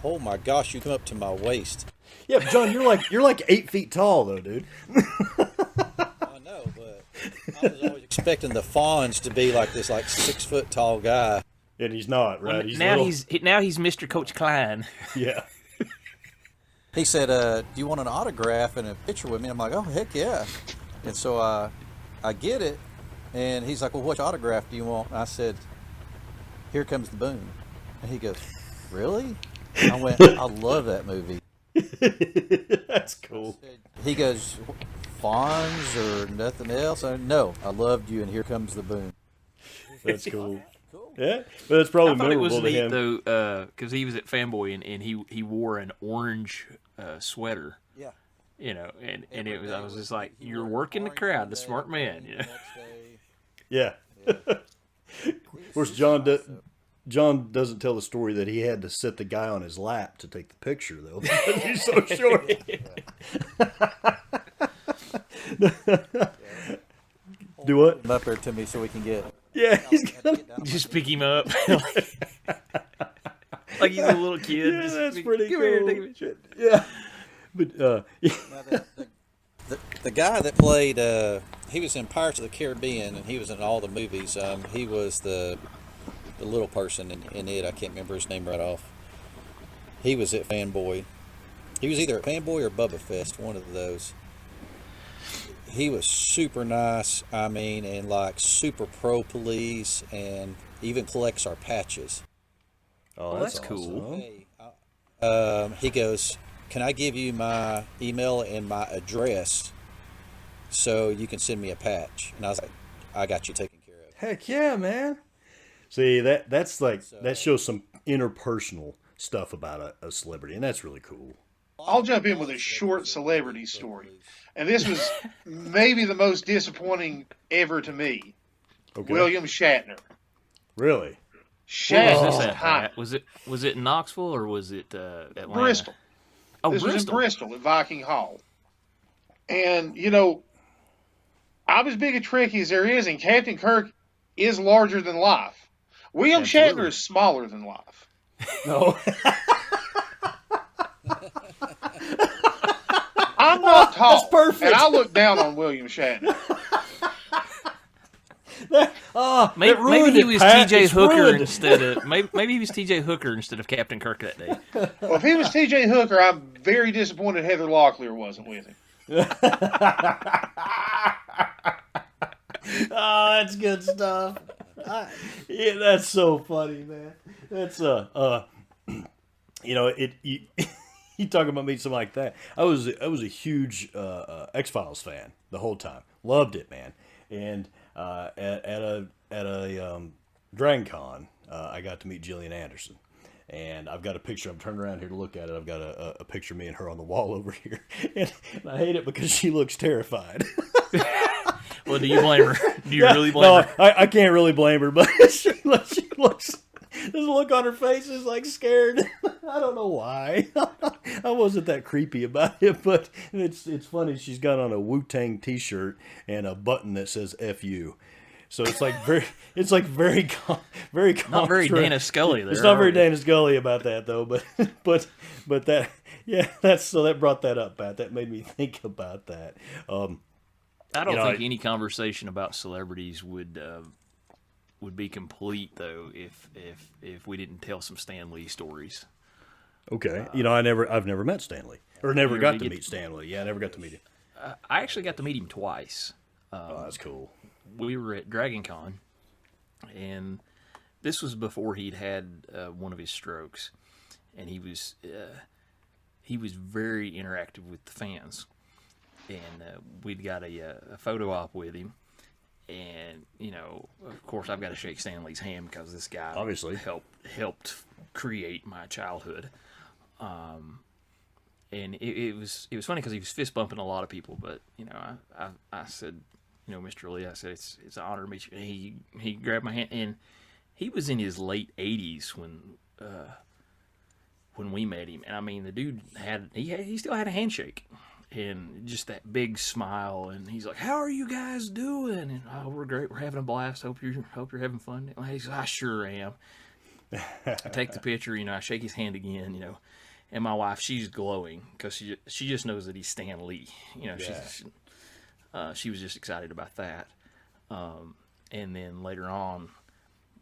oh my gosh, you come up to my waist. Yeah, but John, you're like 8 feet tall though, dude. I know, but I was always expecting the Fonz to be like this, like 6 foot tall guy. And he's not, right? Well, now he's Mr. Coach Klein. Yeah. He said, do you want an autograph and a picture with me? I'm like, oh, heck yeah. And so I get it, and he's like, well, which autograph do you want? And I said, Here Comes the Boom. And he goes, really? I went, I love that movie. That's cool. He goes, Fonz or nothing else? No, I loved you, and Here Comes the Boom. That's cool. Yeah, but it's probably I thought it was memorable to neat him. though, because he was at Fanboy and he wore an orange sweater. Yeah. You know, and it was, I was just like, you're working the crowd, the smart man. You know? Yeah. Of course, John doesn't tell the story that he had to sit the guy on his lap to take the picture though, because he's so short. Do what? Come up there to me so we can get. Yeah, he's gonna Just pick him up. Like he's a little kid. Yeah, Just that's pretty come cool. Here, take a picture. Yeah, but Now, the guy that played, he was in Pirates of the Caribbean, and he was in all the movies. He was the little person in it. I can't remember his name right off. He was at Fanboy. He was either at Fanboy or Bubba Fest, one of those. He was super nice, I mean, and like super pro police, and even collects our patches. oh, that's cool. awesome. He goes, can I give you my email and my address so you can send me a patch? And I was like, I got you taken care of. Heck yeah, man. See, that's like that shows some interpersonal stuff about a celebrity, and that's really cool. I'll jump in with a short celebrity story. And this was maybe the most disappointing ever to me. Okay. William Shatner. Really? Where was Shatner. this at, Matt? Was it Knoxville or was it Atlanta? Bristol. Oh, This was in Bristol. Bristol at Viking Hall. And, you know, I'm as big a Trekkie as there is, and Captain Kirk is larger than life. William Absolutely. Shatner is smaller than life. No. I'm not tall. That's perfect. And I look down on William Shatner. Maybe he was T.J. It's Hooker ruined. instead of maybe he was T.J. Hooker instead of Captain Kirk that day. Well, if he was T.J. Hooker, I'm very disappointed Heather Locklear wasn't with him. Oh, that's good stuff. Yeah, that's so funny, man. That's you know, you talk about me something like that. I was a huge X-Files fan the whole time. Loved it, man. And at a Dragon Con, I got to meet Gillian Anderson. And I've got a picture. I'm turning around here to look at it. I've got a picture of me and her on the wall over here. And I hate it because she looks terrified. Well, do you blame her? Do you really blame her? No, I can't really blame her, but she looks doesn't look look on her face is like scared. I don't know why. I wasn't that creepy about it, but it's funny. She's got on a Wu-Tang t-shirt and a button that says "F-U." So it's like very very Not very Dana Scully there. It's not very are we? Dana Scully about that though, but that that brought that up, Pat. That made me think about that. I don't You know, think any conversation about celebrities would be complete though if we didn't tell some Stan Lee stories. Okay, I've never met Stanley or never You got really to get- meet Stanley. Yeah, I never got to meet him. I actually got to meet him twice. Oh, that's cool. We were at Dragon Con, and this was before he'd had one of his strokes, and he was very interactive with the fans, and we'd got a photo op with him, and of course I've got to shake Stanley's hand because this guy Obviously. helped create my childhood. And it was funny because he was fist bumping a lot of people, but I said, Mr. Lee, I said it's an honor to meet you. And he grabbed my hand, and he was in his late 80s when we met him, and I mean the dude he still had a handshake and just that big smile, and he's like, "How are you guys doing?" And "Oh, we're great. We're having a blast. Hope you're having fun." And he said, "I sure am." I take the picture, I shake his hand again, and my wife, she's glowing because she just knows that he's Stan Lee. She was just excited about that. And then later on,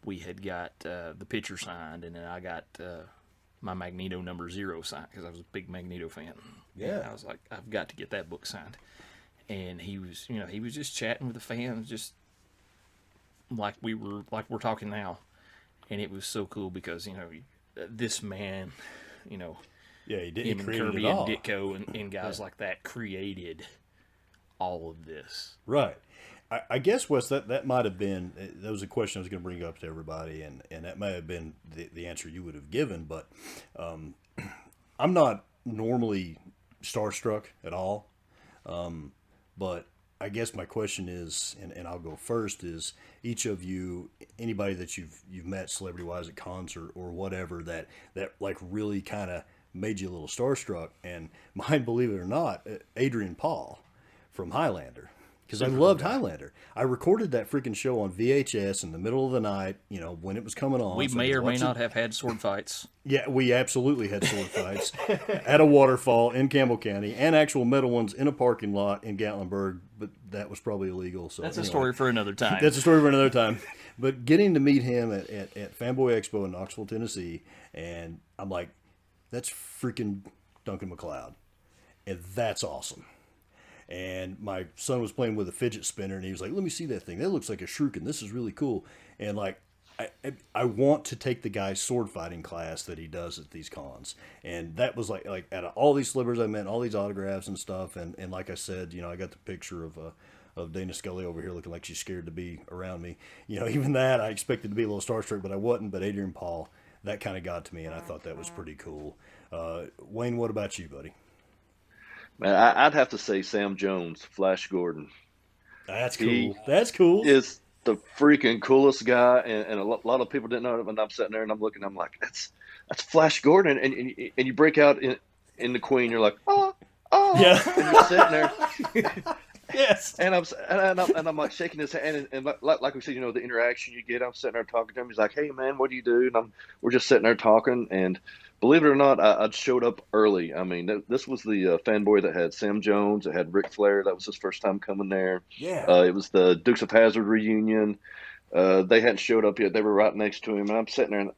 we had got the picture signed, and then I got my Magneto #0 signed because I was a big Magneto fan. Yeah. And I was like, I've got to get that book signed. And he was just chatting with the fans, just like we're talking now. And it was so cool because, this man, Yeah, he did. He him and created Kirby it all. and Ditko and guys like that created all of this. Right. I guess, Wes, that might have been, that was a question I was going to bring up to everybody, and that may have been the answer you would have given, but I'm not normally starstruck at all. But I guess my question is, and I'll go first, is each of you, anybody that you've met celebrity-wise at cons or whatever, that like really kind of made you a little starstruck, and mine, believe it or not, Adrian Paul from Highlander. Because I loved Highlander. I recorded that freaking show on VHS in the middle of the night, when it was coming on. We so I may could or may watch not it. have had sword fights. Yeah, we absolutely had sword fights at a waterfall in Campbell County, and actual metal ones in a parking lot in Gatlinburg, but that was probably illegal. So That's a anyway. story for another time. That's a story for another time. But getting to meet him at Fanboy Expo in Knoxville, Tennessee, and I'm like, that's freaking Duncan MacLeod. And that's awesome. And my son was playing with a fidget spinner, and he was like, "Let me see that thing. That looks like a shuriken. This is really cool." And like, I want to take the guy's sword fighting class that he does at these cons. And that was like out of all these celebrities I met, all these autographs and stuff. And like I said, I got the picture of Dana Scully over here looking like she's scared to be around me. Even that I expected to be a little starstruck, but I wasn't. But Adrian Paul, that kind of got to me, and I thought that was pretty cool. Wayne, what about you, buddy? Man, I'd have to say Sam Jones, Flash Gordon, That's He cool. That's cool. is the freaking coolest guy, and a lot of people didn't know it. And I'm sitting there and I'm looking, I'm like, that's Flash Gordon, and you break out in the Queen, you're like, oh, Yeah. and you're sitting there, Yes. and I'm like shaking his hand, and like we said, the interaction you get. I'm sitting there talking to him. He's like, "Hey man, what do you do?" And we're just sitting there talking, and believe it or not, I showed up early. I mean, this was the fanboy that had Sam Jones, it had Ric Flair. That was his first time coming there. Yeah. It was the Dukes of Hazzard reunion. They hadn't showed up yet. They were right next to him, and I'm sitting there,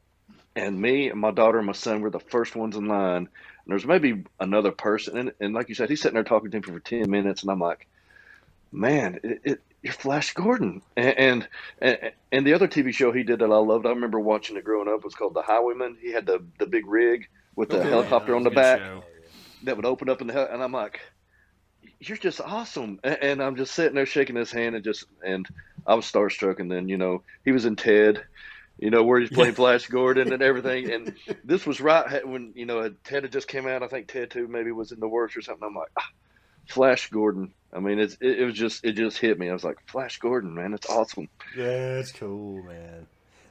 and me and my daughter and my son were the first ones in line. And there's maybe another person, and like you said, he's sitting there talking to him for 10 minutes, and I'm like, man, you're Flash Gordon. And the other TV show he did that I loved, I remember watching it growing up, was called The Highwayman. He had the big rig with the helicopter on the back that would open up and I'm like, you're just awesome. And I'm just sitting there shaking his hand, and I was starstruck. And then, he was in Ted, where he's playing Flash Gordon and everything. And this was right when, Ted had just came out. I think Ted 2 maybe was in the works or something. I'm like, Flash Gordon. I mean, it just hit me. I was like, Flash Gordon, man, it's awesome. Yeah, that's cool, man.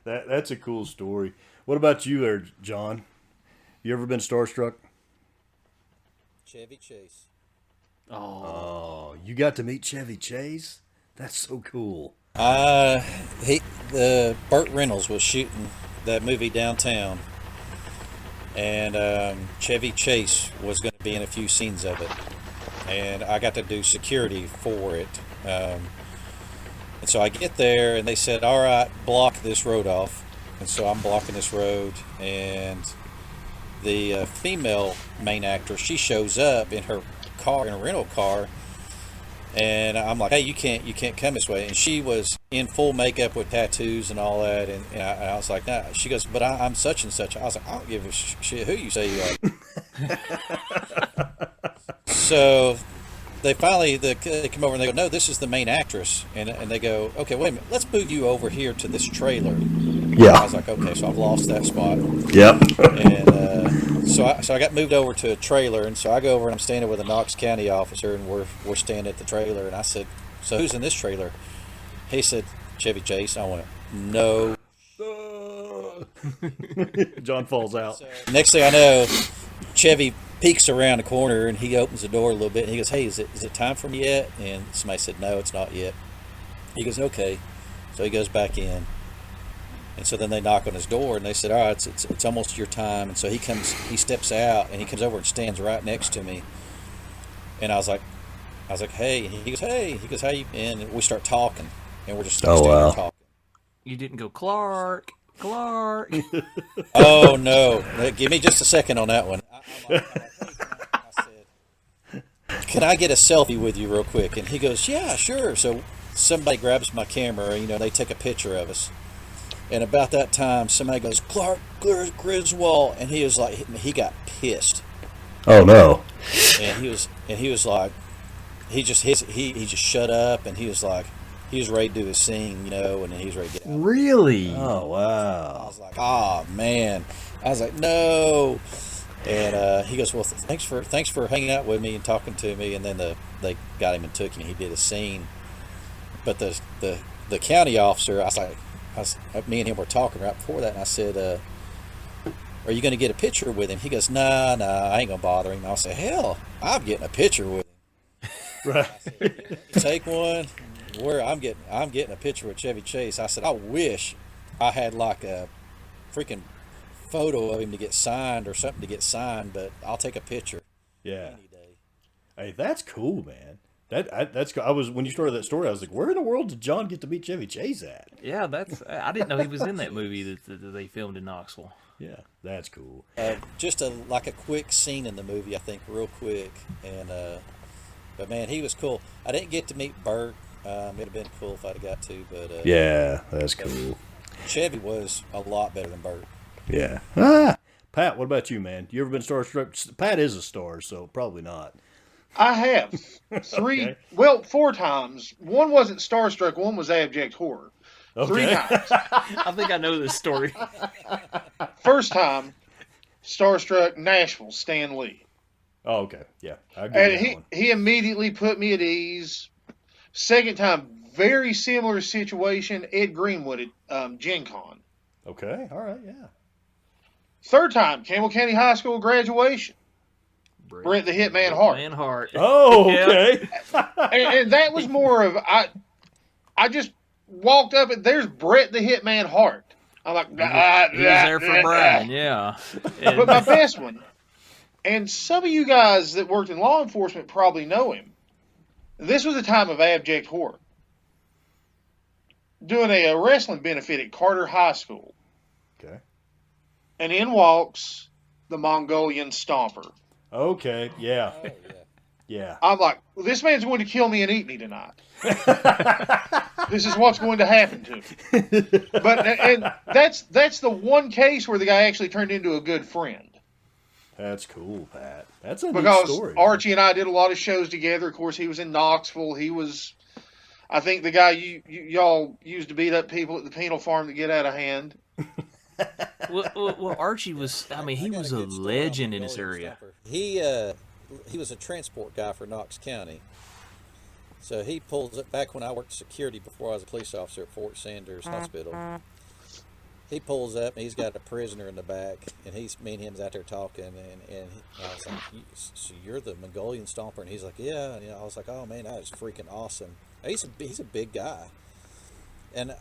That's a cool story. What about you there, John? You ever been starstruck? Chevy Chase. Oh, Oh, you got to meet Chevy Chase? That's so cool. Burt Reynolds was shooting that movie downtown, and Chevy Chase was going to be in a few scenes of it, and I got to do security for it. And so I get there, and they said, "All right, block this road off." And so I'm blocking this road, and the female main actress, she shows up in her car, in a rental car, and I'm like, "Hey, you can't come this way." And she was in full makeup with tattoos and all that, and I was like, "Nah." She goes, "But I'm such and such." I was like, "I don't give a shit who you say you are." So they finally they come over and they go, "No, this is the main actress," and they go, "Okay, wait a minute, let's move you over here to this trailer." I Yeah. was like, "Okay," so I've lost that spot. Yep. And so I got moved over to a trailer, and so I go over and I'm standing with a Knox County officer, and we're standing at the trailer, and I said, "So who's in this trailer?" He said, "Chevy Chase." I went, "No." John falls out. So next thing I know, Chevy peeks around the corner, and he opens the door a little bit, and he goes, "Hey, is it time for me yet?" And somebody said, "No, it's not yet." He goes, "Okay." So he goes back in. And so then they knock on his door, and they said, "All right, it's almost your time." And so he steps out, and he comes over and stands right next to me. And I was like, "Hey." And he goes, "Hey." He goes, "How you?" And we start talking, and we're just standing there talking. you didn't go Clark. Oh no! Give me just a second on that one. I'm like, "Hey, man," I said, "Can I get a selfie with you real quick?" And he goes, "Yeah, sure." So somebody grabs my camera, they take a picture of us. And about that time, somebody goes, "Clark Griswold," and he was like, he got pissed, Oh no. and he was like, he just shut up, and he was like, he was ready to do his scene, and then he was ready to get out. Really? Oh I wow. was like, "Oh man," I was like, "No," and he goes, "Well, thanks for hanging out with me and talking to me," and then they got him and took him. He did a scene, but the county officer, me and him were talking right before that, and I said, "Are you going to get a picture with him?" He goes, Nah, I ain't going to bother him." I said, "Hell, I'm getting a picture with him." Right. I said, "Yeah, take one. Where I'm getting a picture with Chevy Chase." I said, "I wish I had like a freaking photo of him to get signed or something to get signed, but I'll take a picture Yeah. any day." Hey, that's cool, man. That's cool. I was when you started that story, I was like, where in the world did John get to meet Chevy Chase at? Yeah, I didn't know he was in that movie that they filmed in Knoxville. Yeah, that's cool. Just a quick scene in the movie, I think, real quick, and but man, he was cool. I didn't get to meet Burt. It'd have been cool if I'd have got to, but Yeah, that's cool. Chevy was a lot better than Burt. Yeah. Pat, what about you, man? You ever been starstruck? Pat is a star, so probably not. I have Okay. 4 times. One wasn't starstruck. One was abject horror. 3 Okay. times. I think I know this story. First time, starstruck Nashville, Stan Lee. Oh, okay. Yeah, I get And that one. he immediately put me at ease. Second time, very similar situation, Ed Greenwood at Gen Con. Okay. All right. Yeah. Third time, Campbell County High School graduation, Brent the Hitman Hart. Man Hart. Oh, Yeah. okay. And that was more of, I just walked up and there's Brett the Hitman Hart. I'm like, He was there for Brian, yeah. And- But my best one, and some of you guys that worked in law enforcement probably know him. This was a time of abject horror. Doing a wrestling benefit at Carter High School. Okay. And in walks the Mongolian Stomper. Okay. Yeah. Oh yeah. Yeah. I'm like, well, this man's going to kill me and eat me tonight. This is what's going to happen to me. And that's the one case where the guy actually turned into a good friend. That's cool, Pat. That's a neat Because story. Archie and I did a lot of shows together. Of course, he was in Knoxville. He was, I think, the guy y'all used to beat up people at the penal farm to get out of hand. well, Archie was, he was a good story on legend in this Mongolian area. Stomper. He was a transport guy for Knox County. So he pulls it back when I worked security before I was a police officer at Fort Sanders Hospital. he pulls up and he's got a prisoner in the back, and me and him's out there talking, and I was like, so you're the Mongolian Stomper? And he's like, yeah. And I was like, oh man, that is freaking awesome. He's a big guy, and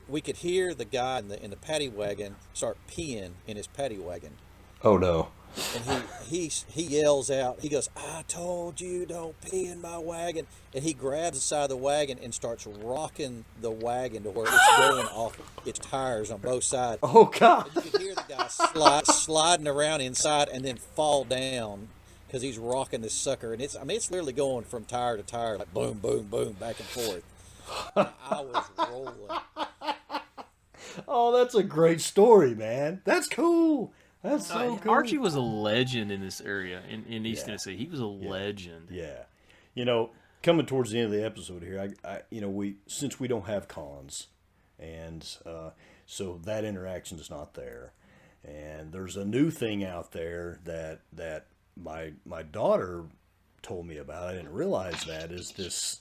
we could hear the guy in the paddy wagon start peeing in his paddy wagon. Oh no. And he yells out, he goes, I told you don't pee in my wagon. And he grabs the side of the wagon and starts rocking the wagon to where it's going off its tires on both sides. Oh God. And you can hear the guy sliding around inside and then fall down because he's rocking this sucker. And it's literally going from tire to tire, like boom, boom, boom, back and forth. And I was rolling. Oh, that's a great story, man. That's cool. That's so cool. Archie was a legend in this area in East Tennessee. He was a legend. Yeah. You know, coming towards the end of the episode here, since we don't have cons, and so that interaction is not there, and there's a new thing out there that my daughter told me about. I didn't realize that is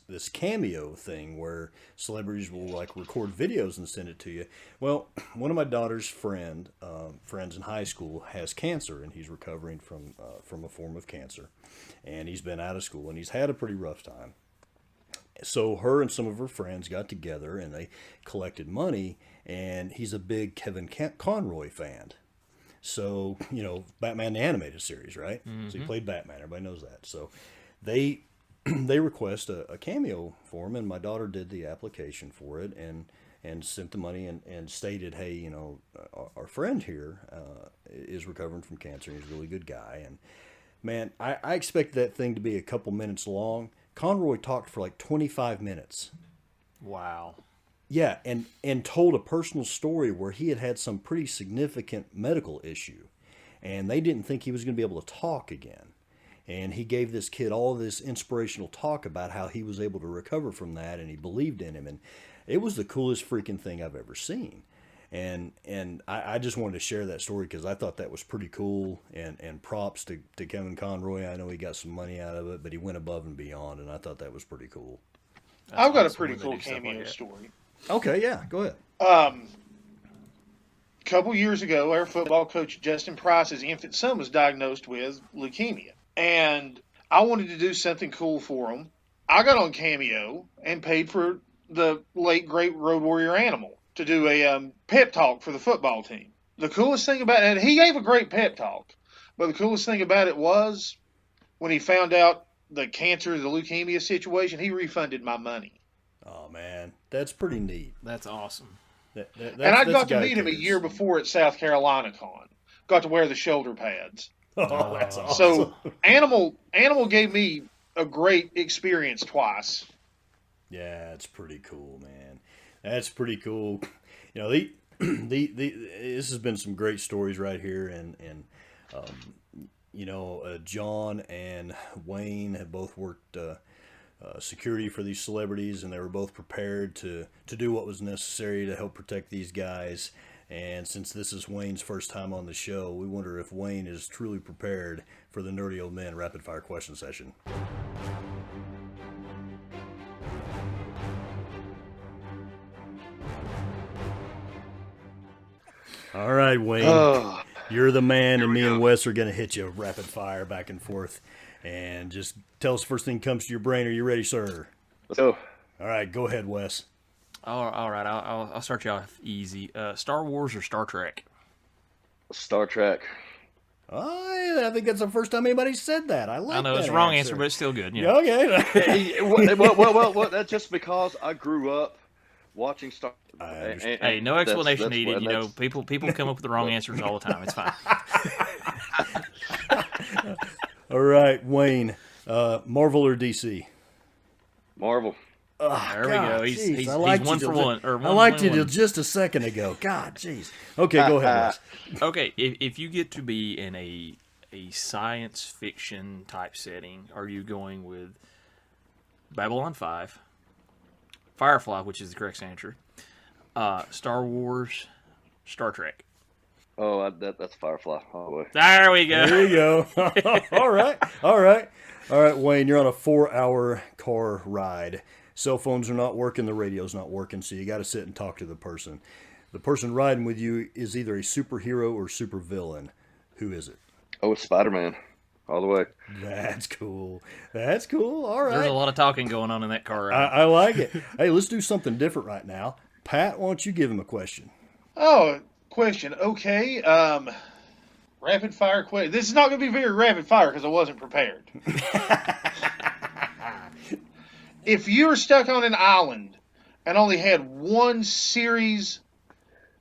this cameo thing where celebrities will like record videos and send it to you. Well, one of my daughter's friends in high school has cancer, and he's recovering from a form of cancer, and he's been out of school and he's had a pretty rough time. So her and some of her friends got together and they collected money, and he's a big Kevin Conroy fan. So, you know, Batman the Animated Series, right? Mm-hmm. So he played Batman. Everybody knows that. So they request a cameo for him, and my daughter did the application for it and sent the money and stated, hey, you know, our friend here is recovering from cancer. He's a really good guy. And, man, I expect that thing to be a couple minutes long. Conroy talked for like 25 minutes. Wow. Yeah, and told a personal story where he had some pretty significant medical issue, and they didn't think he was going to be able to talk again. And he gave this kid all this inspirational talk about how he was able to recover from that, and he believed in him, and it was the coolest freaking thing I've ever seen. And I just wanted to share that story because I thought that was pretty cool, and props to Kevin Conroy. I know he got some money out of it, but he went above and beyond, and I thought that was pretty cool. I've got a pretty cool cameo story. Okay, yeah, go ahead. A couple years ago, our football coach Justin Price's infant son was diagnosed with leukemia, and I wanted to do something cool for him. I got on Cameo and paid for the late great Road Warrior Animal to do a pep talk for the football team. The coolest thing about it, and he gave a great pep talk, but the coolest thing about it was when he found out the cancer, the leukemia situation, he refunded my money. Oh, man, that's pretty neat. That's awesome. And I got to meet him a year before at South Carolina Con. Got to wear the shoulder pads. Oh, that's awesome. So Animal gave me a great experience twice. Yeah, it's pretty cool, man. That's pretty cool. You know, this has been some great stories right here, and you know, John and Wayne have both worked security for these celebrities, and they were both prepared to do what was necessary to help protect these guys. And since this is Wayne's first time on the show, we wonder if Wayne is truly prepared for the Nerdy Old Men rapid fire question session. All right, Wayne, you're the man, and me and Wes are going to hit you rapid fire back and forth. And just tell us the first thing comes to your brain. Are you ready, sir? Let's go. All right, go ahead, Wes. All right, I'll start you off easy. Star Wars or Star Trek? Star Trek. I think that's the first time anybody said that. I know it's the wrong answer, but it's still good. Yeah, okay. Well, that's just because I grew up watching Star. Hey, no explanation needed. You know, people come up with the wrong answers all the time. It's fine. All right, Wayne. Marvel or DC? Marvel. There we go. He's I one for one. I liked you till just a second ago. God, jeez. Okay, go ahead, Wes. Okay, if you get to be in a science fiction type setting, are you going with Babylon 5, Firefly, which is the correct answer, Star Wars, Star Trek? Oh, that's Firefly. Oh, there we go. There you go. All right, Wayne, you're on a 4-hour car ride. Cell phones are not working, the radio's not working, so you got to sit and talk to the person. the person riding with you is either a superhero or supervillain. Who is it? Oh, it's Spider-Man, all the way. That's cool. That's cool. All right. There's a lot of talking going on in that car ride. I like it. Hey, let's do something different right now. Pat, why don't you give him a question? Oh, question. Okay. Rapid fire question. This is not going to be very rapid fire because I wasn't prepared. If you were stuck on an island and only had one series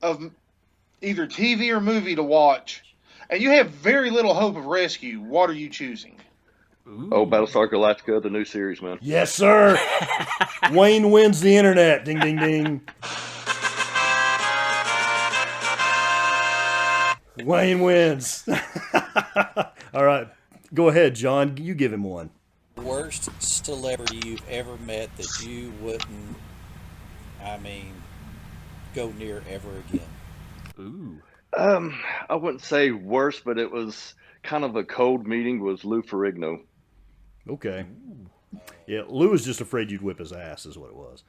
of either TV or movie to watch, and you have very little hope of rescue, what are you choosing? Ooh. Oh, Battlestar Galactica, the new series, man. Yes, sir. Wayne wins the internet. Ding, ding, ding. Wayne wins. All right. Go ahead, John. You give him one. Worst celebrity you've ever met that you wouldn't, go near ever again. Ooh. I wouldn't say worse, but it was kind of a cold meeting. Was Lou Ferrigno. Okay. Yeah, Lou was just afraid you'd whip his ass, is what it was.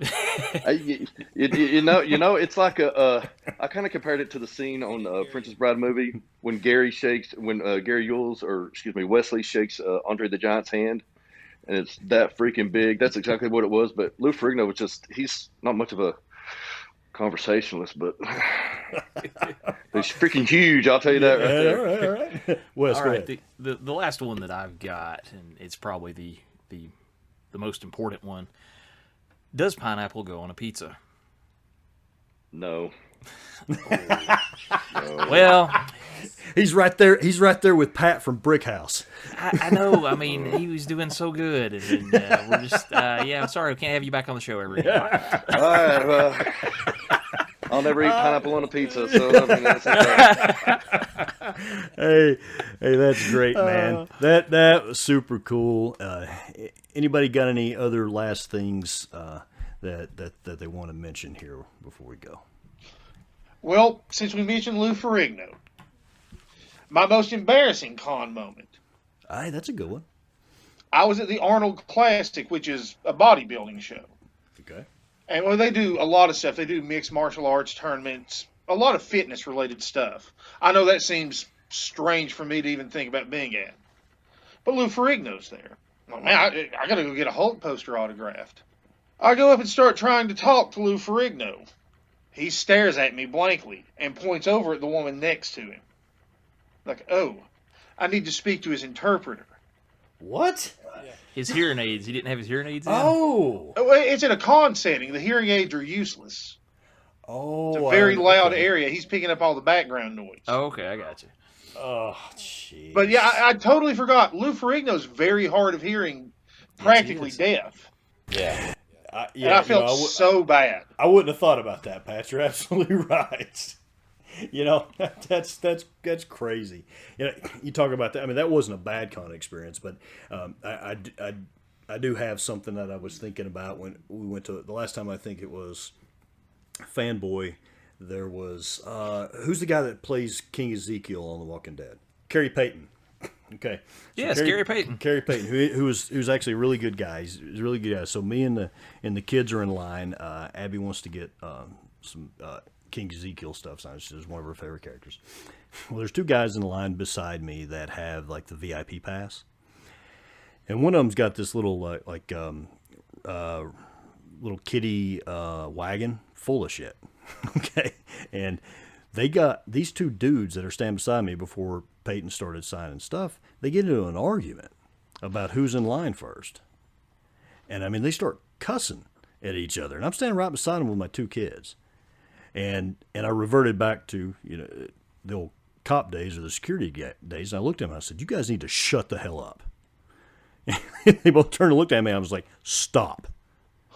It's like I kind of compared it to the scene on Princess Bride movie when Gary Wesley shakes Andre the Giant's hand, and it's that freaking big. That's exactly what it was. But Lou Ferrigno was he's not much of a conversationalist, but he's freaking huge. I'll tell you that right there. All right. Wes, All go right. ahead. The last one that I've got, and it's probably the most important one. Does pineapple go on a pizza? No. Well, He's right there. He's right there with Pat from Brick House. I know. I mean, he was doing so good, and we're just I'm sorry, we can't have you back on the show every day. All right. Well, I'll never eat pineapple on a pizza, so I mean, that's okay. Hey, that's great, man. That was super cool. Anybody got any other last things that they want to mention here before we go? Well, since we mentioned Lou Ferrigno, my most embarrassing con moment. Hey, that's a good one. I was at the Arnold Classic, which is a bodybuilding show. Okay. And well, they do a lot of stuff. They do mixed martial arts tournaments, a lot of fitness related stuff. I know that seems strange for me to even think about being at. But Lou Ferrigno's there. Well, man, I got to go get a Hulk poster autographed. I go up and start trying to talk to Lou Ferrigno. He stares at me blankly and points over at the woman next to him. Like, oh, I need to speak to his interpreter. What? His hearing aids. He didn't have his hearing aids in? Oh. It's in a con setting. The hearing aids are useless. Oh. It's a very loud area. He's picking up all the background noise. Oh, okay, I got you. Oh, jeez. But yeah, I totally forgot. Lou Ferrigno's very hard of hearing, practically deaf. Yeah. And I felt so bad. I wouldn't have thought about that, Pat. You're absolutely right. That's crazy. You talk about that. I mean, that wasn't a bad con experience, but I do have something that I was thinking about when we went to the last time. I think it was Fanboy. There was who's the guy that plays King Ezekiel on The Walking Dead? Kerry Payton. Okay. Yes, Gary Payton. Kerry Payton, who's actually a really good guy. He's a really good guy. So me and the kids are in line. Abby wants to get some King Ezekiel stuff signed. She's one of her favorite characters. Well, there's two guys in the line beside me that have like the VIP pass, and one of them's got this little little kitty wagon full of shit. Okay, and they got these two dudes that are standing beside me before Peyton started signing stuff. They get into an argument about who's in line first. And I mean, they start cussing at each other. And I'm standing right beside them with my two kids. And I reverted back to, the old cop days or the security days. And I looked at them and I said, you guys need to shut the hell up. And they both turned and looked at me. I was like, stop.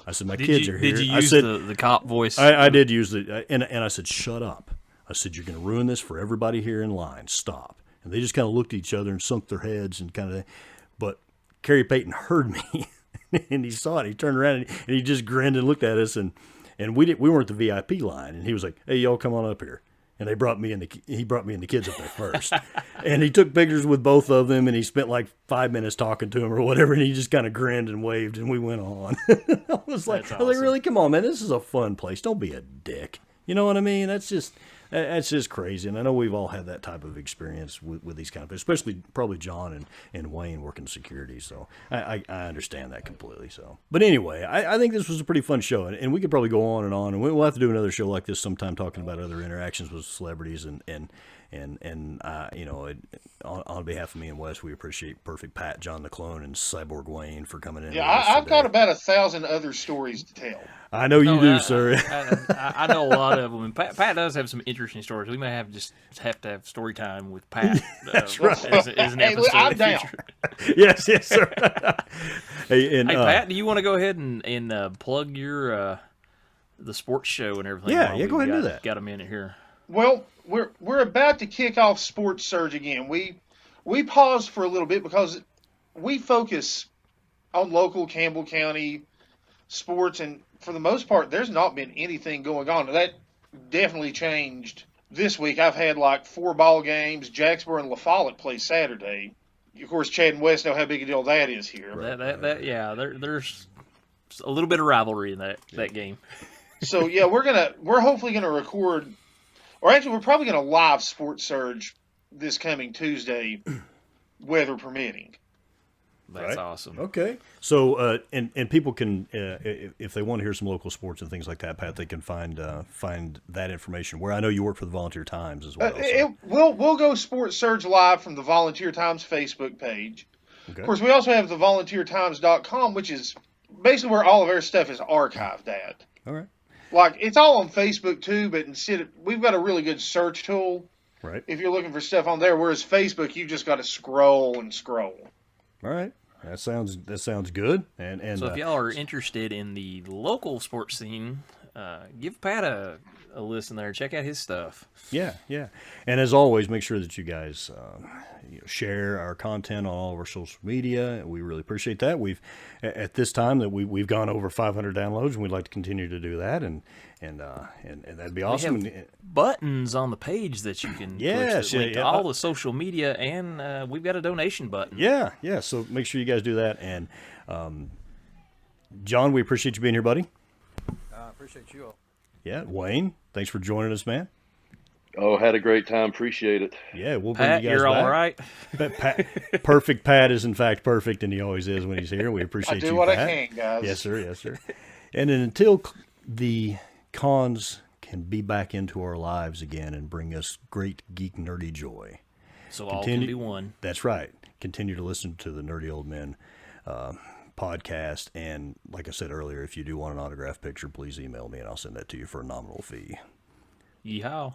I said, my kids are here. Did you use the cop voice? I did use and I said, shut up. I said, you're going to ruin this for everybody here in line. Stop. And they just kind of looked at each other and sunk their heads and kind of, but Kerry Payton heard me and he saw it. He turned around and he just grinned and looked at us and we weren't the VIP line. And he was like, hey, y'all come on up here. And he brought me and the kids up there first. And he took pictures with both of them and he spent like 5 minutes talking to him or whatever. And he just kind of grinned and waved and we went on. I was like, That's awesome. really? Come on, man. This is a fun place. Don't be a dick. You know what I mean? That's just crazy. And I know we've all had that type of experience with these kind of, especially probably John and Wayne working security. So I understand that completely. So, but anyway, I think this was a pretty fun show, and we could probably go on, and we'll have to do another show like this sometime, talking about other interactions with celebrities and you know, on behalf of me and Wes, we appreciate Perfect Pat, John the Clone, and Cyborg Wayne for coming in. Yeah, with us I've got today. about 1,000 other stories to tell. I know you do, I, sir. I know a lot of them, and Pat does have some interesting stories. We may have to have story time with Pat. That's right. As an Hey, episode I'm in the down. future. Yes, sir. Hey, Hey, Pat, do you want to go ahead and plug your the sports show and everything? Yeah, while yeah, go we've ahead and do that. Got a minute here. Well, we're about to kick off Sports Surge again. We paused for a little bit because we focus on local Campbell County sports, and for the most part, there's not been anything going on. That definitely changed this week. I've had like 4 ball games. Jacksboro and La Follette play Saturday. Of course, Chad and West know how big a deal that is here. Yeah, there's a little bit of rivalry in that game. So yeah, we're hopefully gonna record, or actually we're probably gonna live Sports Surge this coming Tuesday, weather permitting. That's Right. awesome. Okay. So, and people can, if they want to hear some local sports and things like that, Pat, they can find that information. Where I know you work for the Volunteer Times as well. So. We'll go Sports Surge live from the Volunteer Times Facebook page. Okay. Of course, we also have the volunteertimes.com, which is basically where all of our stuff is archived at. All right. Like, it's all on Facebook too, but we've got a really good search tool Right. if you're looking for stuff on there, whereas Facebook, you just got to scroll and scroll. All right. That sounds good. And So if y'all are interested in the local sports scene, give Pat a listen there. Check out his stuff. Yeah. And as always, make sure that you guys share our content on all of our social media. We really appreciate that. We've at this time that we've gone over 500 downloads, and we'd like to continue to do that. And that'd be awesome. We have buttons on the page that you can push that link to all the social media, and we've got a donation button. Yeah. So make sure you guys do that. And John, we appreciate you being here, buddy. I appreciate you all. Yeah, Wayne, thanks for joining us, man. Oh, had a great time. Appreciate it. Yeah, we'll Pat, bring you guys you're back. all right. Perfect Pat is in fact perfect, and he always is when he's here. We appreciate I do you, what Pat. I can, guys. Yes, sir. And then until the cons can be back into our lives again and bring us great geek nerdy joy. So all can be one. That's right. Continue to listen to the Nerdy Old Men podcast. And like I said earlier, if you do want an autographed picture, please email me and I'll send that to you for a nominal fee. Yeehaw.